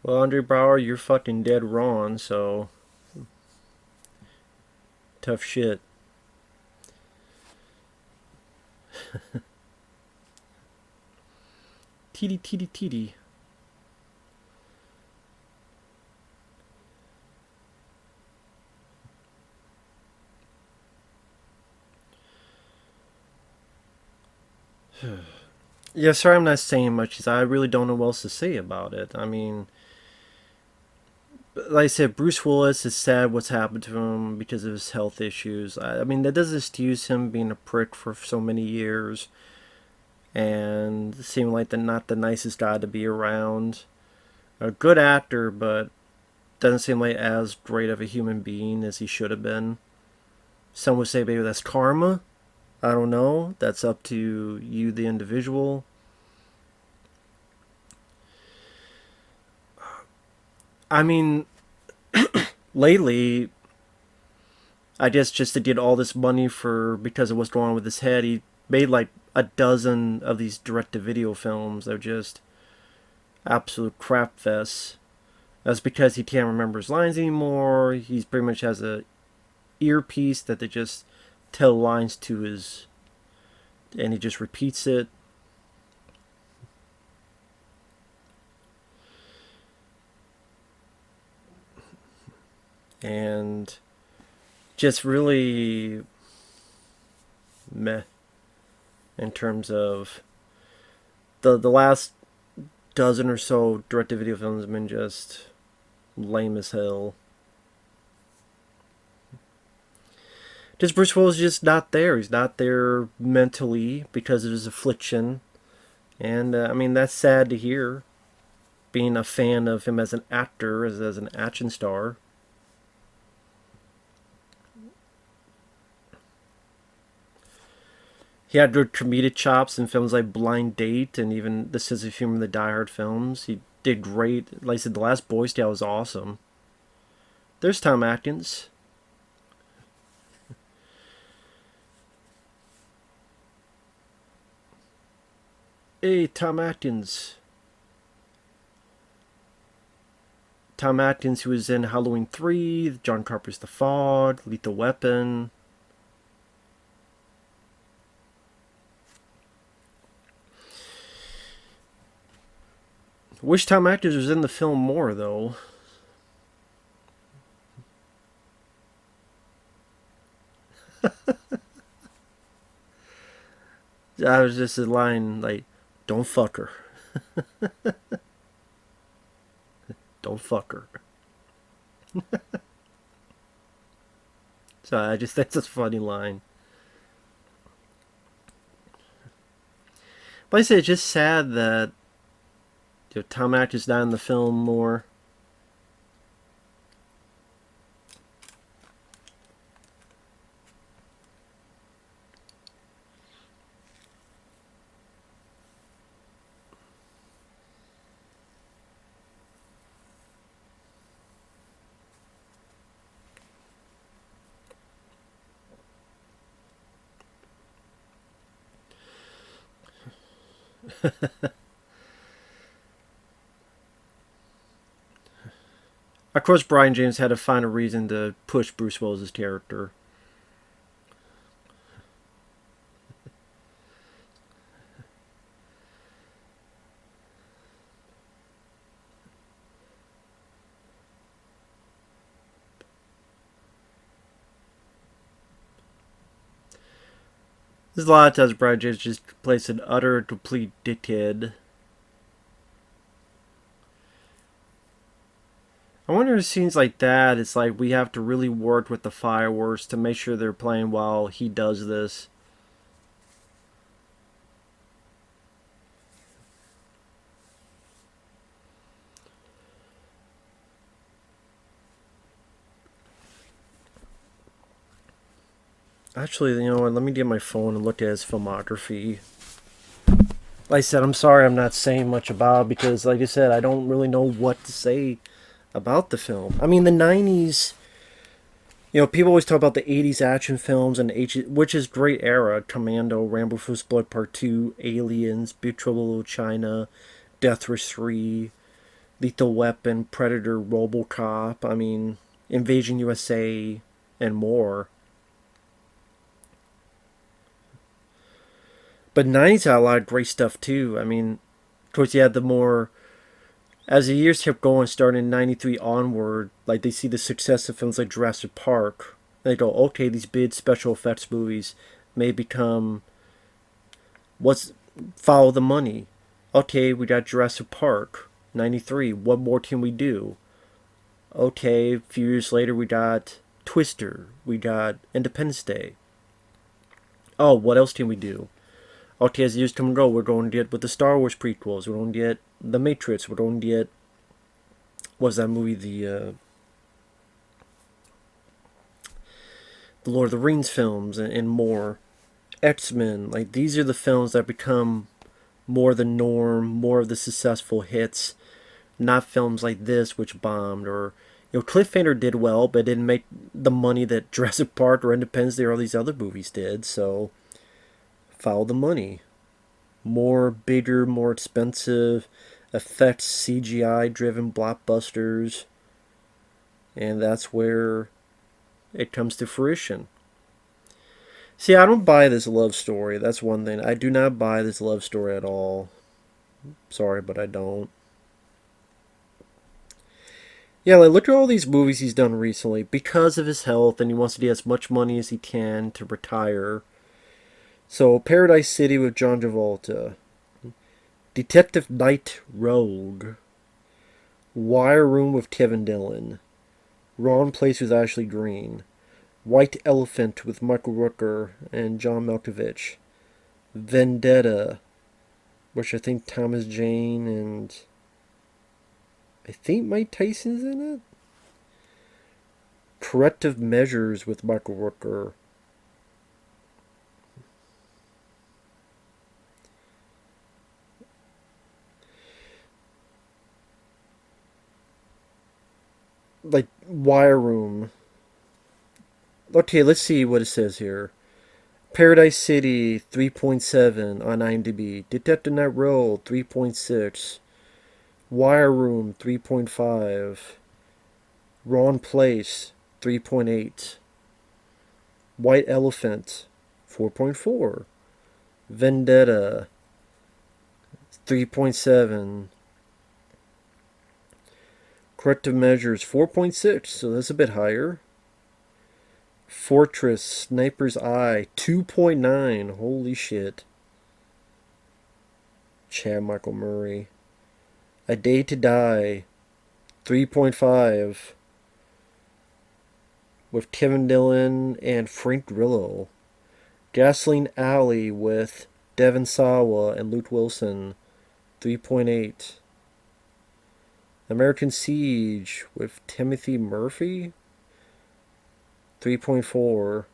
[SPEAKER 1] Well, Andre Braugher, you're fucking dead wrong, so tough shit. Teety teety teety. Yeah, sorry I'm not saying much because I really don't know what else to say about it. I mean, like I said, Bruce Willis is sad what's happened to him because of his health issues. I mean, that doesn't excuse him being a prick for so many years and seeming like not the nicest guy to be around. A good actor, but doesn't seem like as great of a human being as he should have been. Some would say maybe that's karma. I don't know. That's up to you, the individual. I mean, lately, I guess just to get all this money for because of what's going on with his head, he made like a dozen of these direct-to-video films. They're just absolute crap fests. That's because he can't remember his lines anymore. He's pretty much has a earpiece that they just tell lines to his, and he just repeats it. And just really meh in terms of the last dozen or so direct-to-video films have been just lame as hell. Because Bruce Willis is just not there. He's not there mentally because of his affliction. And, I mean, that's sad to hear. Being a fan of him as an actor, as an action star. He had good comedic chops in films like Blind Date and even the sense of humor in the Die Hard films. He did great. Like I said, The Last Boy Scout was awesome. There's Tom Atkins. Hey, Tom Atkins. Tom Atkins, who was in Halloween 3, John Carpenter's The Fog, Lethal Weapon. Wish Tom Atkins was in the film more, though. I was just a line like, don't fuck her. Don't fuck her. So I just think that's a funny line. But like I say, it's just sad that Tom Atkins not in the film more. Of course, Brian James had to find a reason to push Bruce Willis' character. There's a lot of times Brian James just plays an utter, complete dickhead. I wonder if scenes like that, it's like we have to really work with the fireworks to make sure they're playing while he does this. Actually, you know what, let me get my phone and look at his filmography. Like I said, I'm sorry I'm not saying much about it because, like I said, I don't really know what to say about the film. I mean, the 90s, people always talk about the 80s action films, and which is great era. Commando, Rambo First Blood Part 2, Aliens, Big Trouble in Little China, Death Wish 3, Lethal Weapon, Predator, RoboCop, I mean, Invasion USA, and more. But 90s had a lot of great stuff too. I mean, of course, you had the more, as the years kept going, starting in 93 onward, like they see the success of films like Jurassic Park. And they go, okay, these big special effects movies may become, follow the money. Okay, we got Jurassic Park, 93. What more can we do? Okay, a few years later, we got Twister. We got Independence Day. Oh, what else can we do? Okay, as the years come and go, we're going to get with the Star Wars prequels. We're going to get The Matrix. We're going to get, what's that movie? The Lord of the Rings films and more. X-Men. Like, these are the films that become more the norm, more of the successful hits. Not films like this, which bombed. Or, Cliffhanger did well, but it didn't make the money that Jurassic Park or Independence Day or all these other movies did. So, follow the money. More bigger, more expensive effects, CGI driven blockbusters, and that's where it comes to fruition. See, I don't buy this love story. That's one thing. I do not buy this love story at all. Sorry, but I don't. Yeah, like, look at all these movies he's done recently. Because of his health, and he wants to get as much money as he can to retire. So, Paradise City with John Travolta, Detective Night Rogue, Wire Room with Kevin Dillon, Wrong Place with Ashley Greene, White Elephant with Michael Rooker and John Malkovich. Vendetta, which I think Thomas Jane and I think Mike Tyson's in it. Corrective Measures with Michael Rooker. Like Wire Room. Okay, let's see what it says here. Paradise City 3.7 on IMDb. Detective Night Row 3.6. Wire Room 3.5. Wrong Place 3.8. White Elephant 4.4. Vendetta 3.7. Corrective Measures 4.6, so that's a bit higher. Fortress, Sniper's Eye 2.9. Holy shit. Chad Michael Murray. A Day to Die 3.5 with Kevin Dillon and Frank Grillo. Gasoline Alley with Devon Sawa and Luke Wilson 3.8. American Siege with Timothy Murphy 3.4.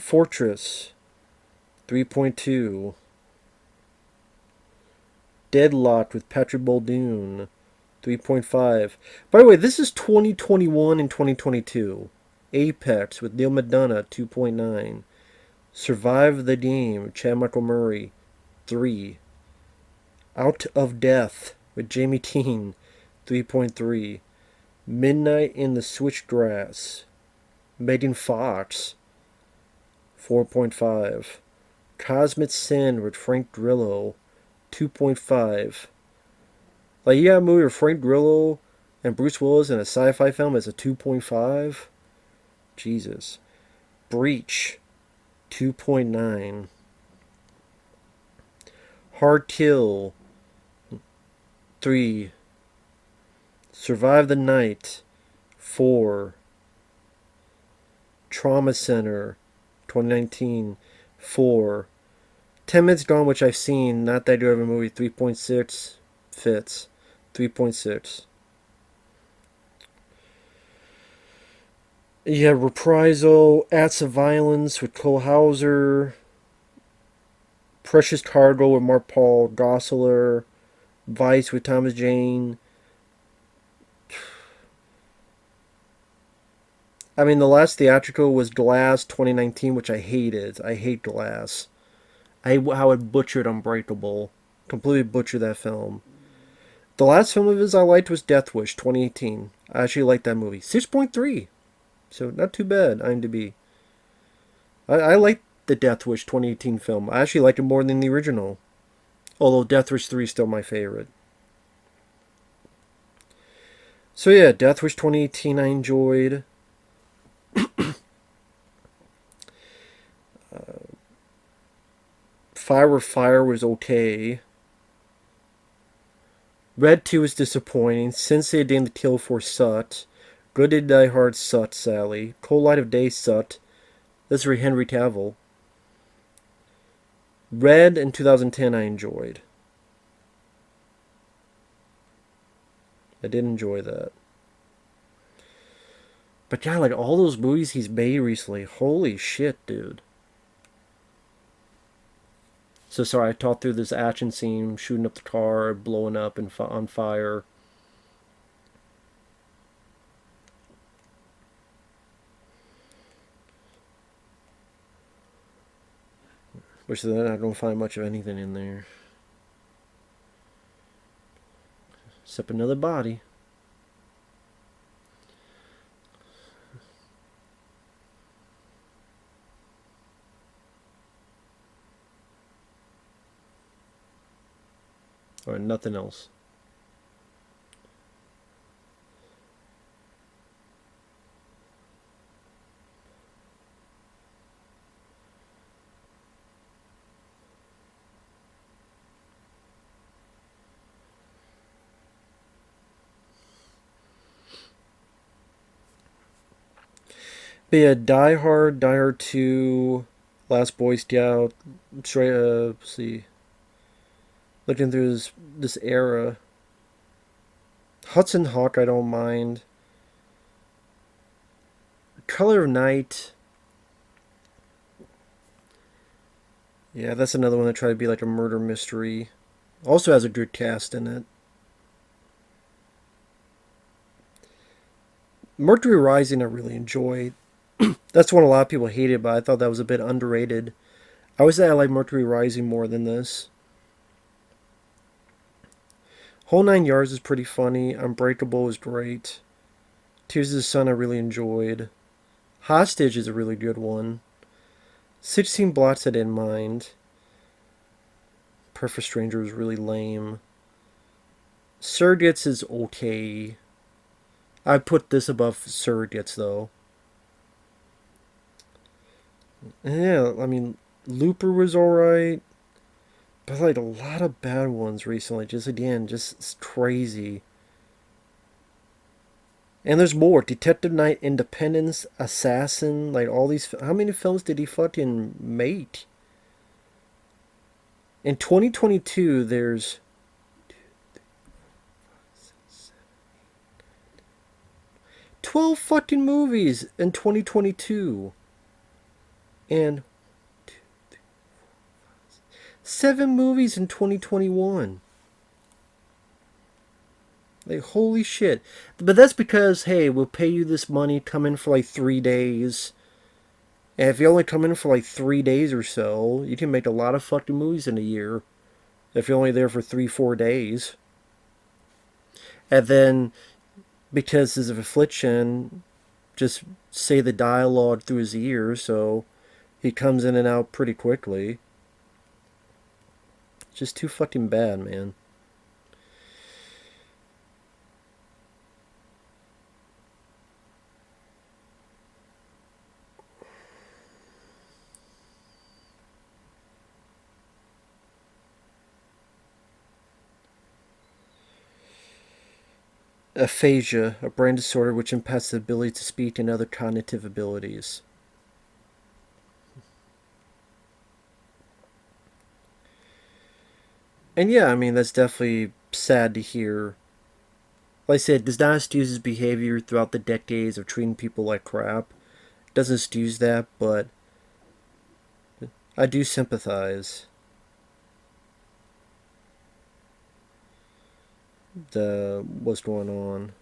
[SPEAKER 1] Fortress 3.2. Deadlocked with Patrick Muldoon 3.5. By the way, this is 2021 and 2022. Apex with Neil McDonough 2.9. Survive the Game, Chad Michael Murray 3. Out of Death with Jamie Keane 3.3. Midnight in the Switchgrass, Megan Fox 4.5. Cosmic Sin with Frank Grillo 2.5. Like, you got a movie with Frank Grillo and Bruce Willis in a sci-fi film as a 2.5? Jesus. Breach 2.9. Hard Kill 3. Survive the Night 4. Trauma Center 2019 4. 10 Minutes Gone, which I've seen, not that good of a movie, 3.6. Fits 3.6. You have Reprisal, Acts of Violence with Cole Hauser, Precious Cargo with Mark Paul Gosselaar, Vice with Thomas Jane. I mean, the last theatrical was Glass 2019, which I hated. I hate Glass. I hate how it butchered Unbreakable. Completely butchered that film. The last film of his I liked was Death Wish 2018. I actually liked that movie. 6.3. So not too bad, IMDb. I liked the Death Wish 2018 film. I actually liked it more than the original. Although Death Wish 3 is still my favorite. So yeah, Death Wish 2018 I enjoyed. Fire with Fire was okay. Red 2 was disappointing. Sensei Day the Kill for Sut. Good Day Die Hard Sut, Sally. Cold Light of Day Sut. This is Henry Cavill. Red in 2010 I enjoyed. I did enjoy that. But yeah, like all those movies he's made recently, holy shit, dude. So sorry, I talked through this action scene, shooting up the car, blowing up and on fire. Which then I don't find much of anything in there. Except another body. Or nothing else. But yeah, Die Hard, Die Hard 2, Last Boy Scout, straight let's see. Looking through this era. Hudson Hawk I don't mind. Color of Night. Yeah, that's another one that tried to be like a murder mystery. Also has a good cast in it. Mercury Rising I really enjoyed. That's one a lot of people hated, but I thought that was a bit underrated. I would say I like Mercury Rising more than this. Whole Nine Yards is pretty funny. Unbreakable is great. Tears of the Sun I really enjoyed. Hostage is a really good one. 16 Blots I didn't mind. Perfect Stranger was really lame. Surrogates is okay. I put this above Surrogates though. Yeah, I mean, Looper was alright. But like a lot of bad ones recently. Just again, just crazy. And there's more. Detective Night, Independence, Assassin, like all these. How many films did he fucking make? In 2022, there's 12 fucking movies in 2022. And 7 movies in 2021. Like, holy shit. But that's because, hey, we'll pay you this money, come in for like 3 days. And if you only come in for like 3 days or so, you can make a lot of fucking movies in a year. If you're only there for 3-4 days. And then, because his affliction, just say the dialogue through his ears, so he comes in and out pretty quickly. Just too fucking bad, man. Aphasia, a brain disorder which impacts the ability to speak and other cognitive abilities. And yeah, I mean, that's definitely sad to hear. Like I said, does not excuse his behavior throughout the decades of treating people like crap. Doesn't excuse that, but I do sympathize. The what's going on.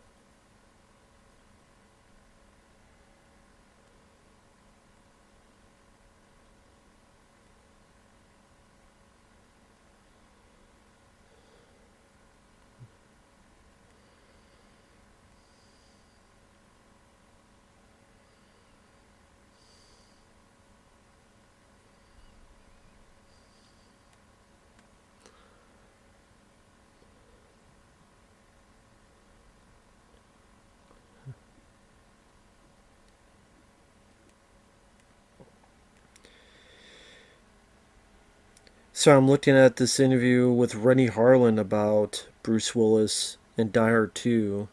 [SPEAKER 1] So I'm looking at this interview with Rennie Harlan about Bruce Willis and Die Hard 2.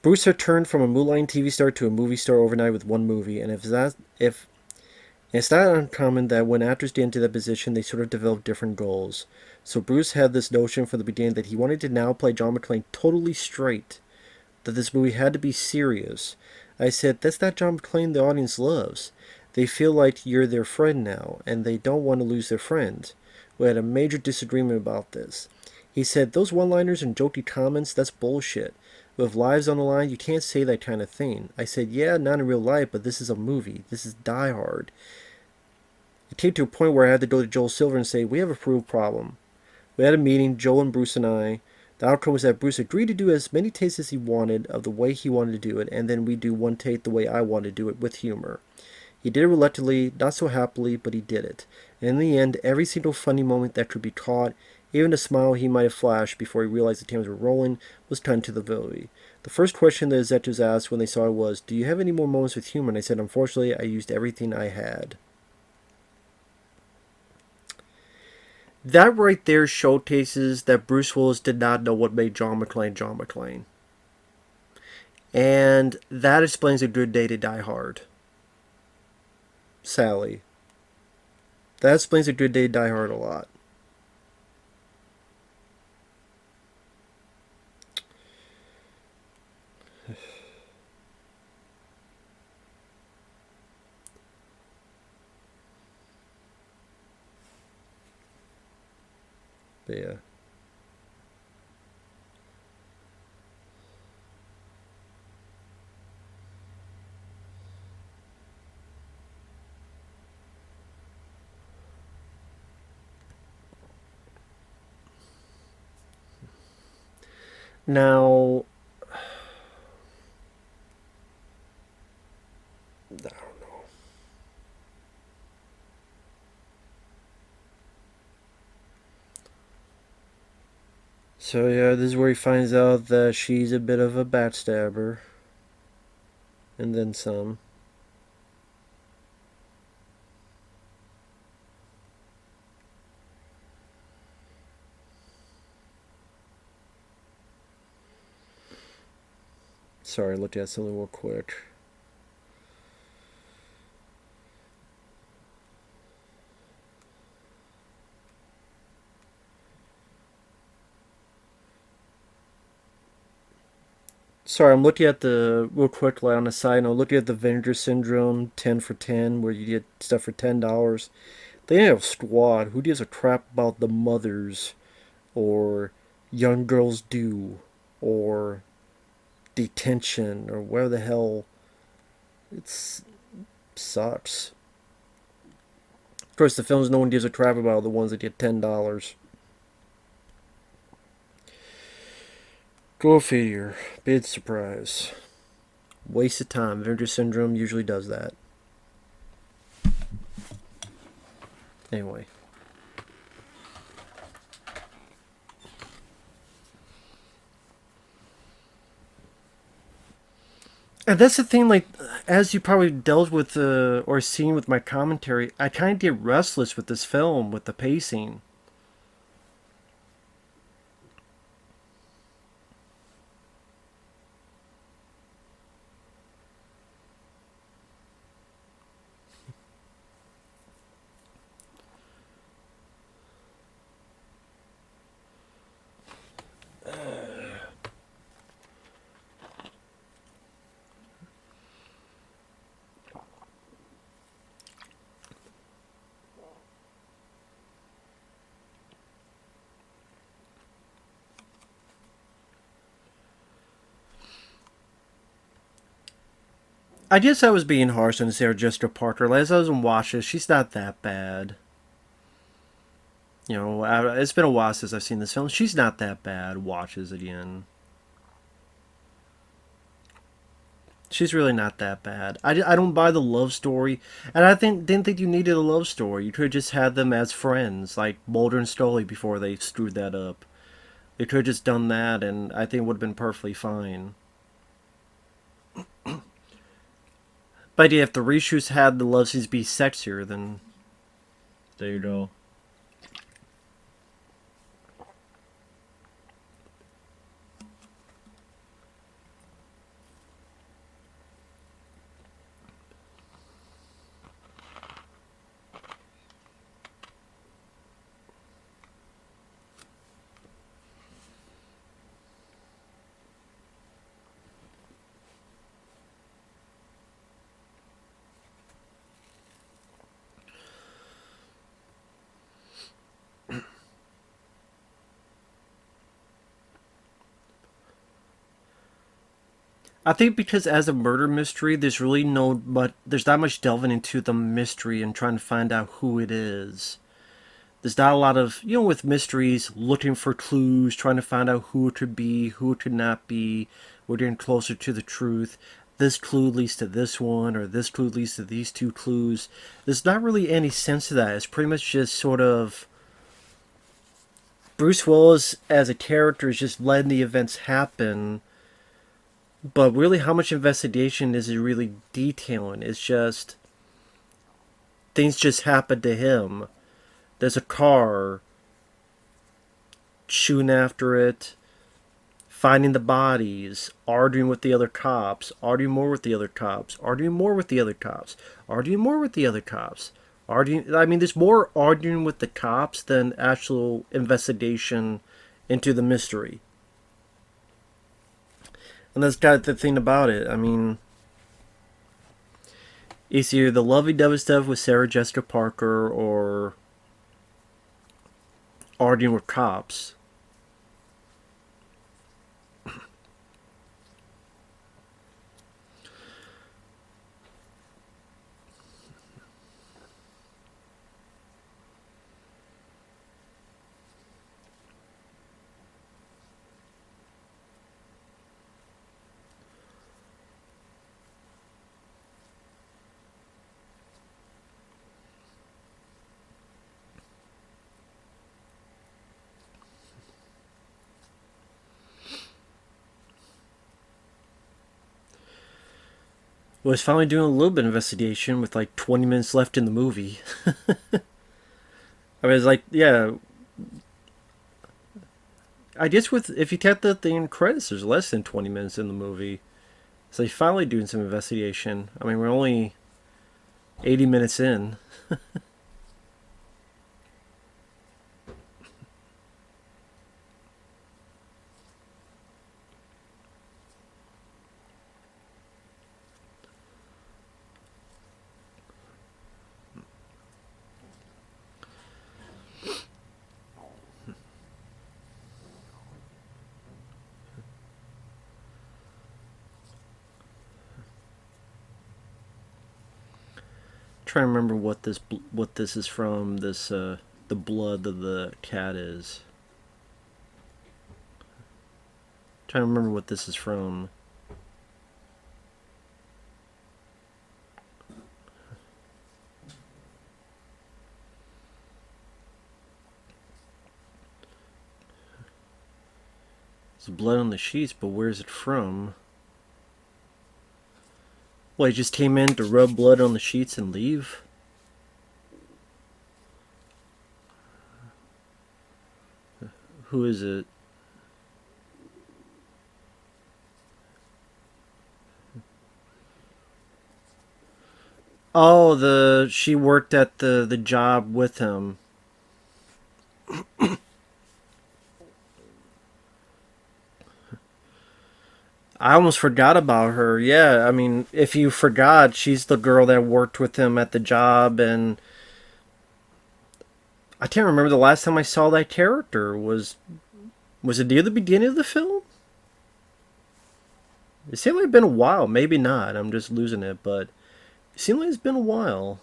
[SPEAKER 1] Bruce had turned from a moonlighting TV star to a movie star overnight with one movie, and if it's not uncommon that when actors get into that position, they sort of develop different goals. So Bruce had this notion from the beginning that he wanted to now play John McClane totally straight, that this movie had to be serious. I said, that's not John McClane the audience loves. They feel like you're their friend now, and they don't want to lose their friend. We had a major disagreement about this. He said, those one-liners and jokey comments, that's bullshit. With lives on the line, you can't say that kind of thing. I said, yeah, not in real life, but this is a movie. This is Die Hard. It came to a point where I had to go to Joel Silver and say, we have a real problem. We had a meeting, Joel and Bruce and I. The outcome was that Bruce agreed to do as many takes as he wanted of the way he wanted to do it, and then we do one take the way I wanted to do it with humor. He did it reluctantly, not so happily, but he did it. And in the end, every single funny moment that could be caught, even a smile he might have flashed before he realized the cameras were rolling, was turned to the movie. The first question the executives asked when they saw it was, do you have any more moments with humor? And I said, unfortunately, I used everything I had. That right there showcases that Bruce Willis did not know what made John McClane John McClane. And that explains A Good Day to Die Hard. Sally. That explains A Good Day to Die Hard a lot. But yeah. Now, I don't know. So yeah, this is where he finds out that she's a bit of a backstabber. And then some. Sorry, I looked at something real quick. Sorry, I'm looking at the real quickly on the side. I'm looking at the Vinegar Syndrome 10 for 10, where you get stuff for $10. They have Squad. Who gives a crap about the mothers or Young Girls Do or Detention or where the hell? It's sucks. Of course, the films no one gives a crap about are the ones that get $10. Go figure. Big surprise. Waste of time. Vinegar Syndrome usually does that. Anyway. And that's the thing, like, as you probably dealt with or seen with my commentary, I kind of get restless with this film, with the pacing. I guess I was being harsh on Sarah Jessica Parker. As I was watching this, she's not that bad. You know, it's been a while since I've seen this film. She's not that bad. Watches again. She's really not that bad. I don't buy the love story, and didn't think you needed a love story. You could have just had them as friends, like Mulder and Scully before they screwed that up. They could have just done that, and I think it would have been perfectly fine. But yeah, if the reshoots had the love scenes be sexier, then there you go. I think because as a murder mystery, there's really no, but there's not much delving into the mystery and trying to find out who it is. There's not a lot of, with mysteries, looking for clues, trying to find out who it could be, who it could not be. We're getting closer to the truth. This clue leads to this one, or this clue leads to these two clues. There's not really any sense to that. It's pretty much just sort of Bruce Willis as a character is just letting the events happen. But really, how much investigation is it really detailing? It's just things just happen to him. There's a car shooting after it. finding the bodies, arguing with the other cops, arguing more with the other cops, arguing more with the other cops, arguing more with the other cops. Arguing, I mean, there's more arguing with the cops than actual investigation into the mystery. And that's kind of the thing about it. I mean, it's either the lovey-dovey stuff with Sarah Jessica Parker or arguing with cops. Was finally doing a little bit of investigation with like 20 minutes left in the movie. I was like, yeah. I guess with if you count the thing in credits, there's less than 20 minutes in the movie. So he's finally doing some investigation. I mean, we're only 80 minutes in. Trying to remember what this is from. This the blood of the cat is. Trying to remember what this is from. There's blood on the sheets, but where's it from? Well, he just came in to rub blood on the sheets and leave? Who is it? Oh, she worked at the job with him. I almost forgot about her. Yeah, I mean, if you forgot, she's the girl that worked with him at the job, and I can't remember the last time I saw that character. Was it near the beginning of the film? It seemed like it's been a while. Maybe not. I'm just losing it, but it seemed like it's been a while.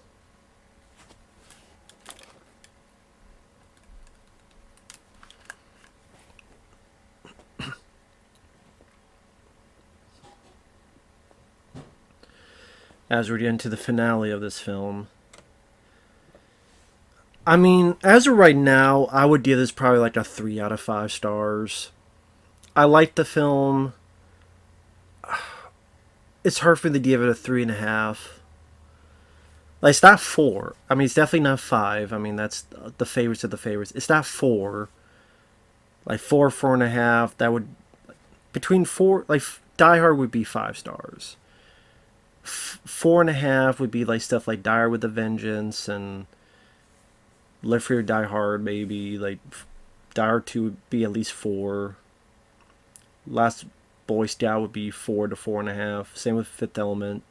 [SPEAKER 1] As we get into the finale of this film. I mean, as of right now, I would give this probably like a 3 out of 5 stars. I like the film. It's hard for me to give it a 3.5. Like, it's not 4. I mean, it's definitely not 5. I mean, that's the favorites of the favorites. It's not 4. Like 4, 4.5. That would between 4. Like Die Hard would be 5 stars. 4.5 would be like stuff like Die Hard with a Vengeance and Live Free or Die Hard. Maybe like Die Hard 2 would be at least 4. Last Boy Scout would be 4 to 4.5. Same with Fifth Element.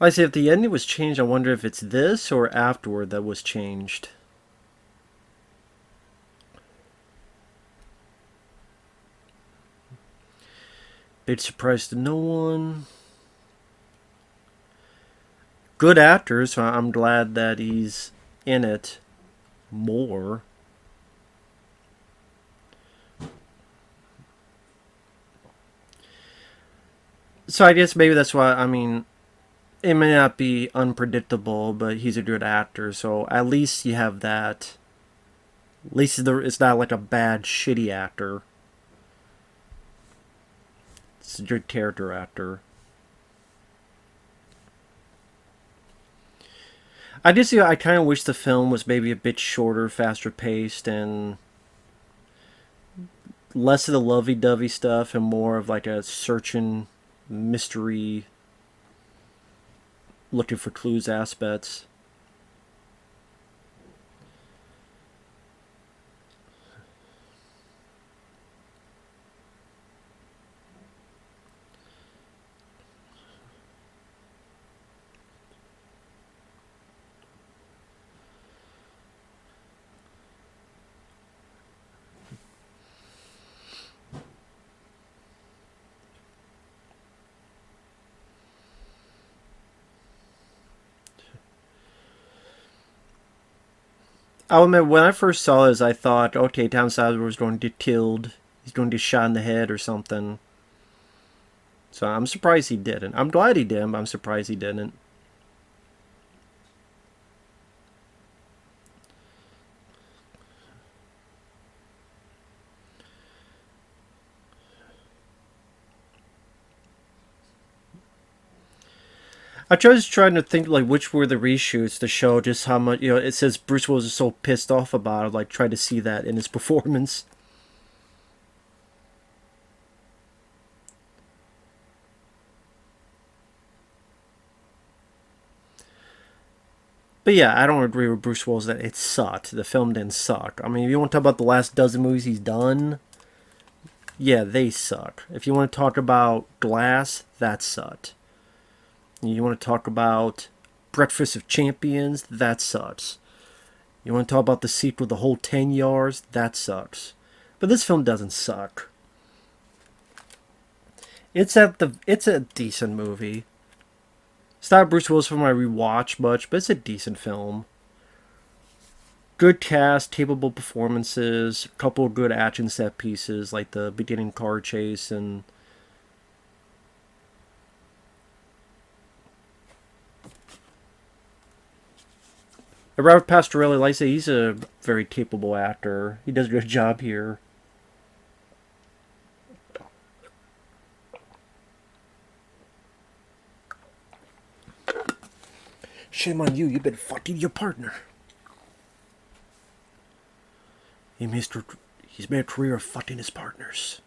[SPEAKER 1] Like I say, if the ending was changed, I wonder if it's this or afterward that was changed. Big surprise to no one. Good actor, so I'm glad that he's in it more. So I guess maybe that's why, I mean, it may not be unpredictable, but he's a good actor, so at least you have that. At least it's not like a bad, shitty actor. It's a good character actor. I kind of wish the film was maybe a bit shorter, faster paced, and less of the lovey-dovey stuff and more of like a searching mystery, looking for clues aspects. I'll admit, when I first saw this, I thought, okay, Tom Sizemore was going to get killed. He's going to get shot in the head or something. So I'm surprised he didn't. I'm glad he didn't, but I'm surprised he didn't. I was trying to think like which were the reshoots to show just how much it says Bruce Willis is so pissed off about it. Like try to see that in his performance. But yeah, I don't agree with Bruce Willis that it sucked. The film didn't suck. I mean, if you want to talk about the last dozen movies he's done, yeah, they suck. If you want to talk about Glass, that sucked. You want to talk about Breakfast of Champions, that sucks. You want to talk about the sequel, The Whole 10 Yards, that sucks. But this film doesn't suck. It's a decent movie. It's not Bruce Willis film I rewatch much, but it's a decent film. Good cast, capable performances, a couple of good action set pieces, like the beginning car chase and Robert Pastorelli, like I say, he's a very capable actor. He does a good job here. Shame on you, you've been fucking your partner. He's made a career of fucking his partners.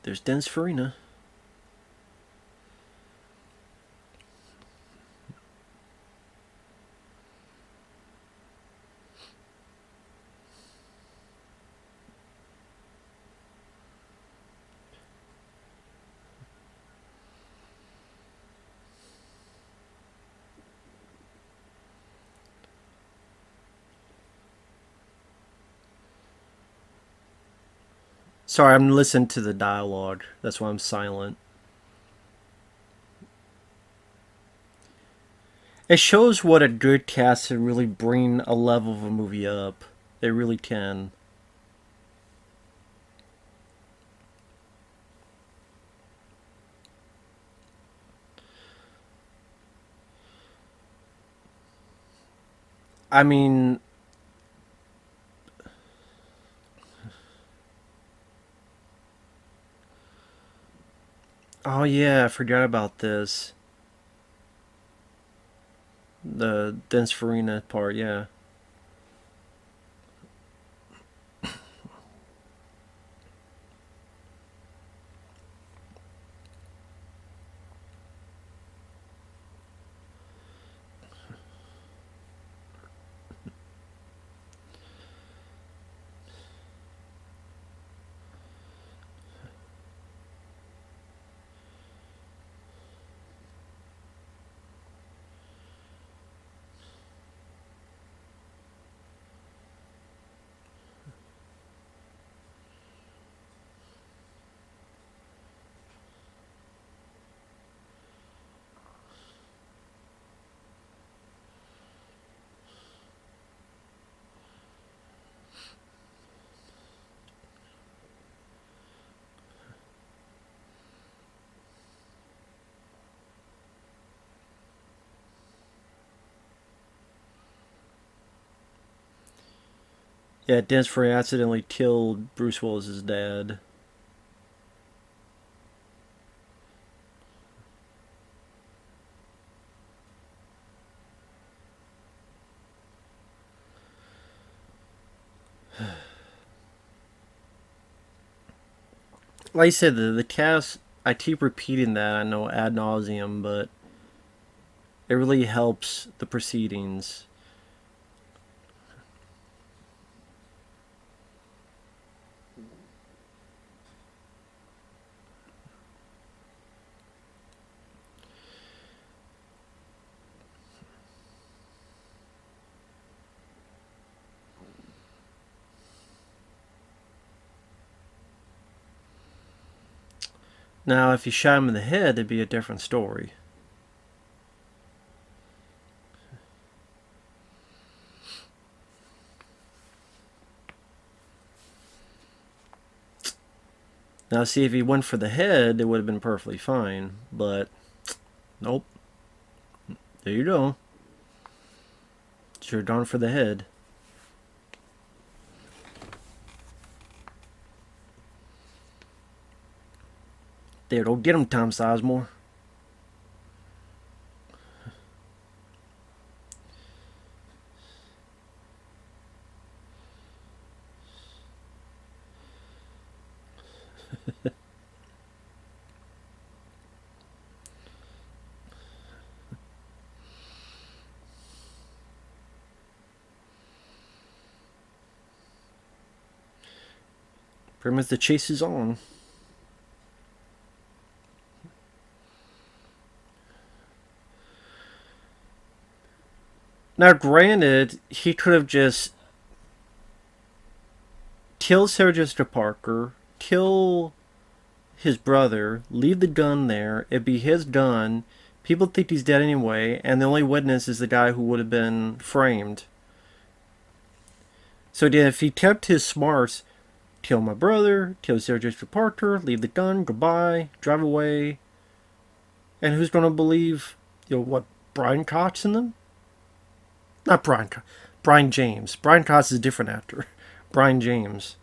[SPEAKER 1] There's Dennis Farina. Sorry, I'm listening to the dialogue. That's why I'm silent. It shows what a good cast can really bring a level of a movie up. They really can. I mean, oh yeah, I forgot about this. The Dennis Farina part, yeah. Yeah, Dennis Farina accidentally killed Bruce Willis's dad. Like I said, the cast, I keep repeating that, I know, ad nauseum, but it really helps the proceedings. Now, if you shot him in the head, it'd be a different story. Now, see, if he went for the head, it would have been perfectly fine. But, nope. There you go. Sure gone for the head. There, don't get him, Tom Sizemore. Pretty much the chase is on. Now, granted, he could have just killed Sarah Jessica Parker, kill his brother, leave the gun there, it'd be his gun, people think he's dead anyway, and the only witness is the guy who would have been framed. So if he kept his smarts, kill my brother, kill Sarah Jessica Parker, leave the gun, goodbye, drive away, and who's going to believe, what, Brian Cox in them? Not Brian Cox, Brian James. Brian Cox is a different actor. Brian James.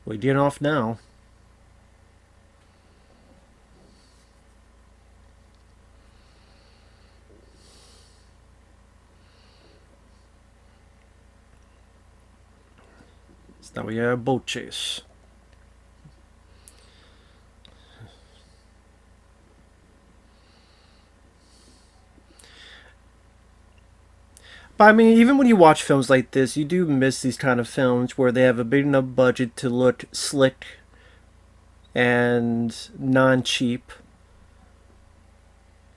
[SPEAKER 1] We get off now. So now we have a boat chase. But I mean, even when you watch films like this, you do miss these kind of films where they have a big enough budget to look slick and non-cheap.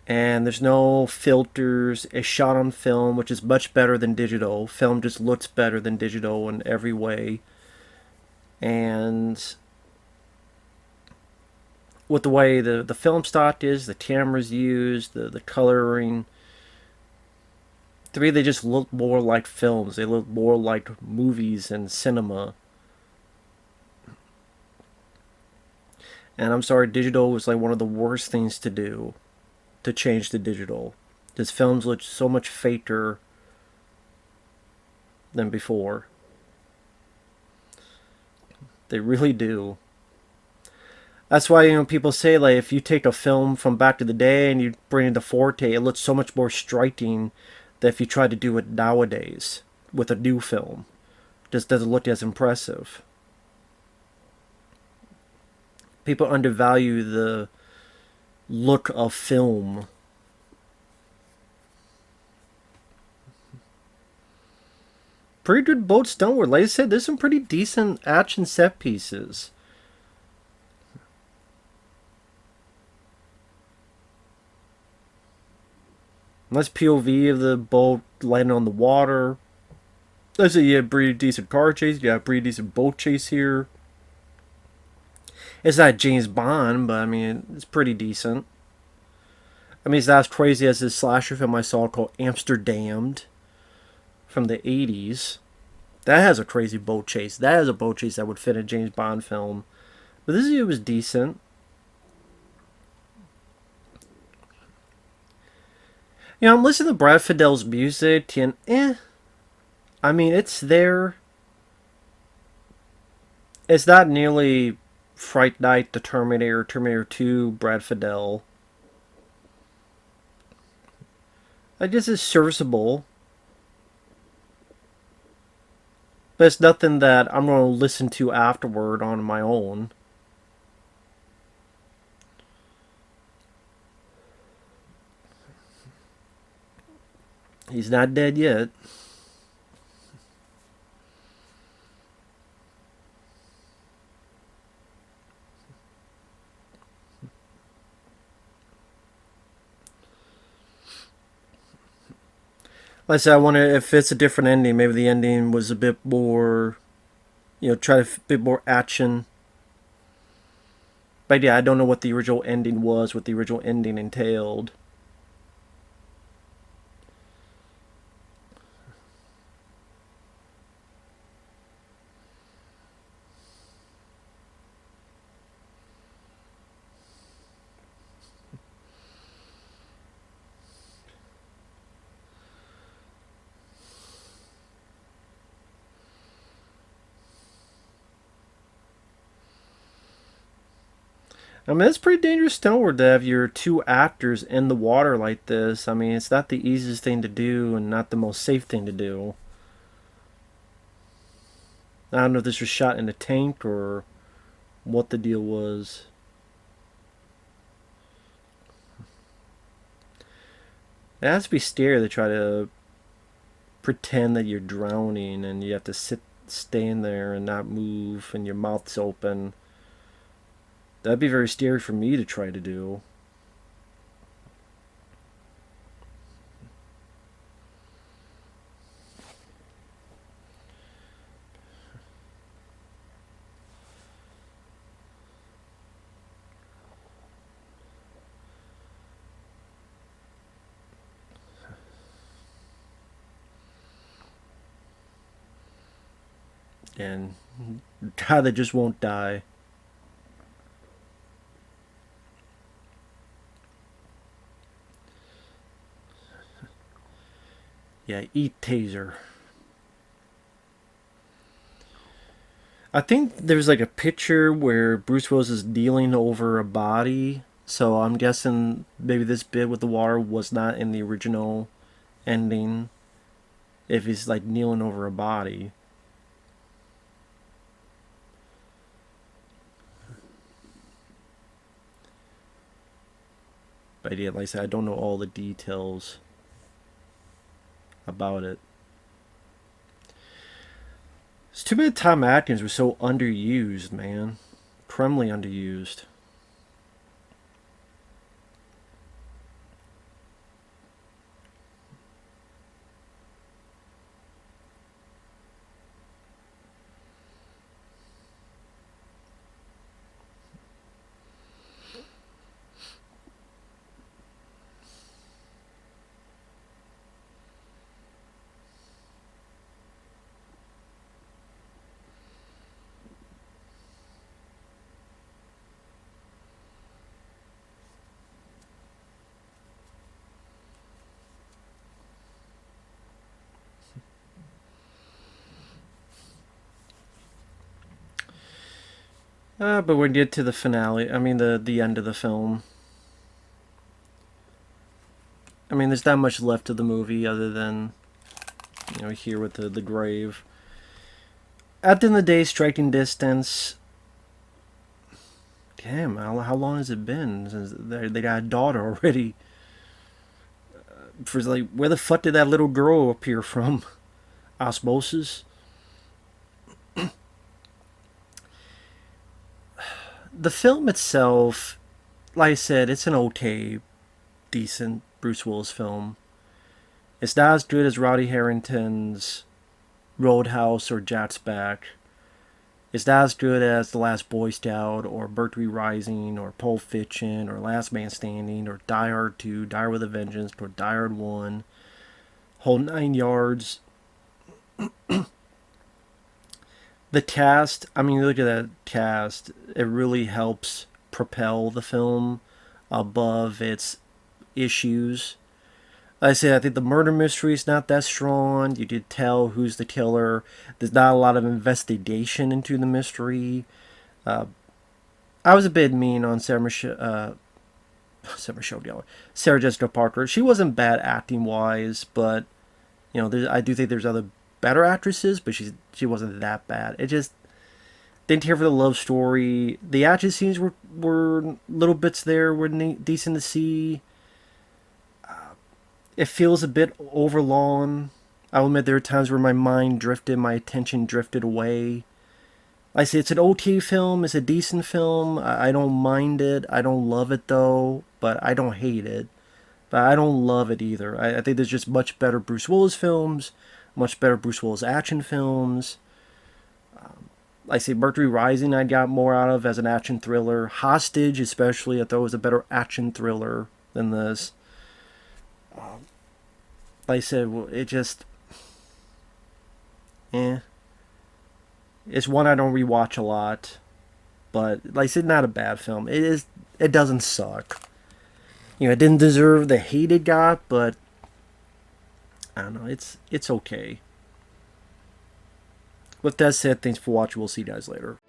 [SPEAKER 1] And there's no filters. It's shot on film, which is much better than digital. Film just looks better than digital in every way. And with the way the film stock is, the cameras used, the coloring, to me, they just look more like films. They look more like movies and cinema. And I'm sorry, digital was like one of the worst things to do, to change to digital. Because films look so much faker than before. They really do. That's why, people say, like, if you take a film from back in the day and you bring it to 4K, it looks so much more striking than if you try to do it nowadays with a new film. It just doesn't look as impressive. People undervalue the look of film. Pretty good boat stunt. Like I said, there's some pretty decent action set pieces. Nice POV of the boat landing on the water. let's say you have a pretty decent car chase, you have a pretty decent boat chase here. It's not James Bond, but I mean, it's pretty decent. I mean, it's not as crazy as this slasher film I saw called Amsterdammed from the 80s. That has a crazy boat chase. That has a boat chase that would fit a James Bond film. But this year was decent. You know, I'm listening to Brad Fidel's music, and I mean, it's there. It's not nearly Fright Night, The Terminator, Terminator 2, Brad Fidel. I guess it's serviceable. But it's nothing that I'm going to listen to afterward on my own. He's not dead yet. Like I said, I wonder if it's a different ending. Maybe the ending was a bit more, try to bit more action. But yeah, I don't know what the original ending was, what the original ending entailed. I mean, it's pretty dangerous stoneward to have your two actors in the water like this. I mean, it's not the easiest thing to do and not the most safe thing to do. I don't know if this was shot in a tank or what the deal was. It has to be scary to try to pretend that you're drowning and you have to stand there and not move and your mouth's open. That'd be very scary for me to try to do. And God, they just won't die. Yeah, eat taser. I think there's like a picture where Bruce Willis is kneeling over a body. So I'm guessing maybe this bit with the water was not in the original ending. If he's like kneeling over a body. But yeah, like I said, I don't know all the details about it. It's too bad Tom Atkins was so underused, man. Criminally underused. But when you get to the finale, I mean the end of the film. I mean, there's not much left of the movie other than, here with the grave. At the end of the day, striking distance. Damn, how long has it been since they got a daughter already? For like, where the fuck did that little girl appear from? Osmosis? The film itself, like I said, it's an okay, decent Bruce Willis film. It's not as good as Rowdy Herrington's Roadhouse or Jats Back. It's not as good as The Last Boy Scout or Mercury Rising or Pulp Fiction or Last Man Standing or Die Hard 2, Die Hard with a Vengeance or Die Hard 1, Whole 9 Yards. The cast, I mean, look at that cast. It really helps propel the film above its issues. Like I said, I think the murder mystery is not that strong. You could tell who's the killer. There's not a lot of investigation into the mystery. I was a bit mean on Sarah Jessica Parker. She wasn't bad acting wise, but I do think there's other better actresses, but she wasn't that bad. It just didn't care for the love story. The action scenes were little bits there were decent to see. It feels a bit overlong. I'll admit there are times where my mind drifted, my attention drifted away. Like I say, it's an okay film. It's a decent film. I don't mind it. I don't love it though, but I don't hate it. But I don't love it either. I think there's just much better Bruce Willis films, much better Bruce Willis action films. Like I say, Mercury Rising I got more out of as an action thriller. Hostage especially, I thought was a better action thriller than this. Like I said, it just... It's one I don't rewatch a lot. But, like I said, not a bad film. It doesn't suck. It didn't deserve the hate it got, but... I don't know, it's okay. With that said, thanks for watching. We'll see you guys later.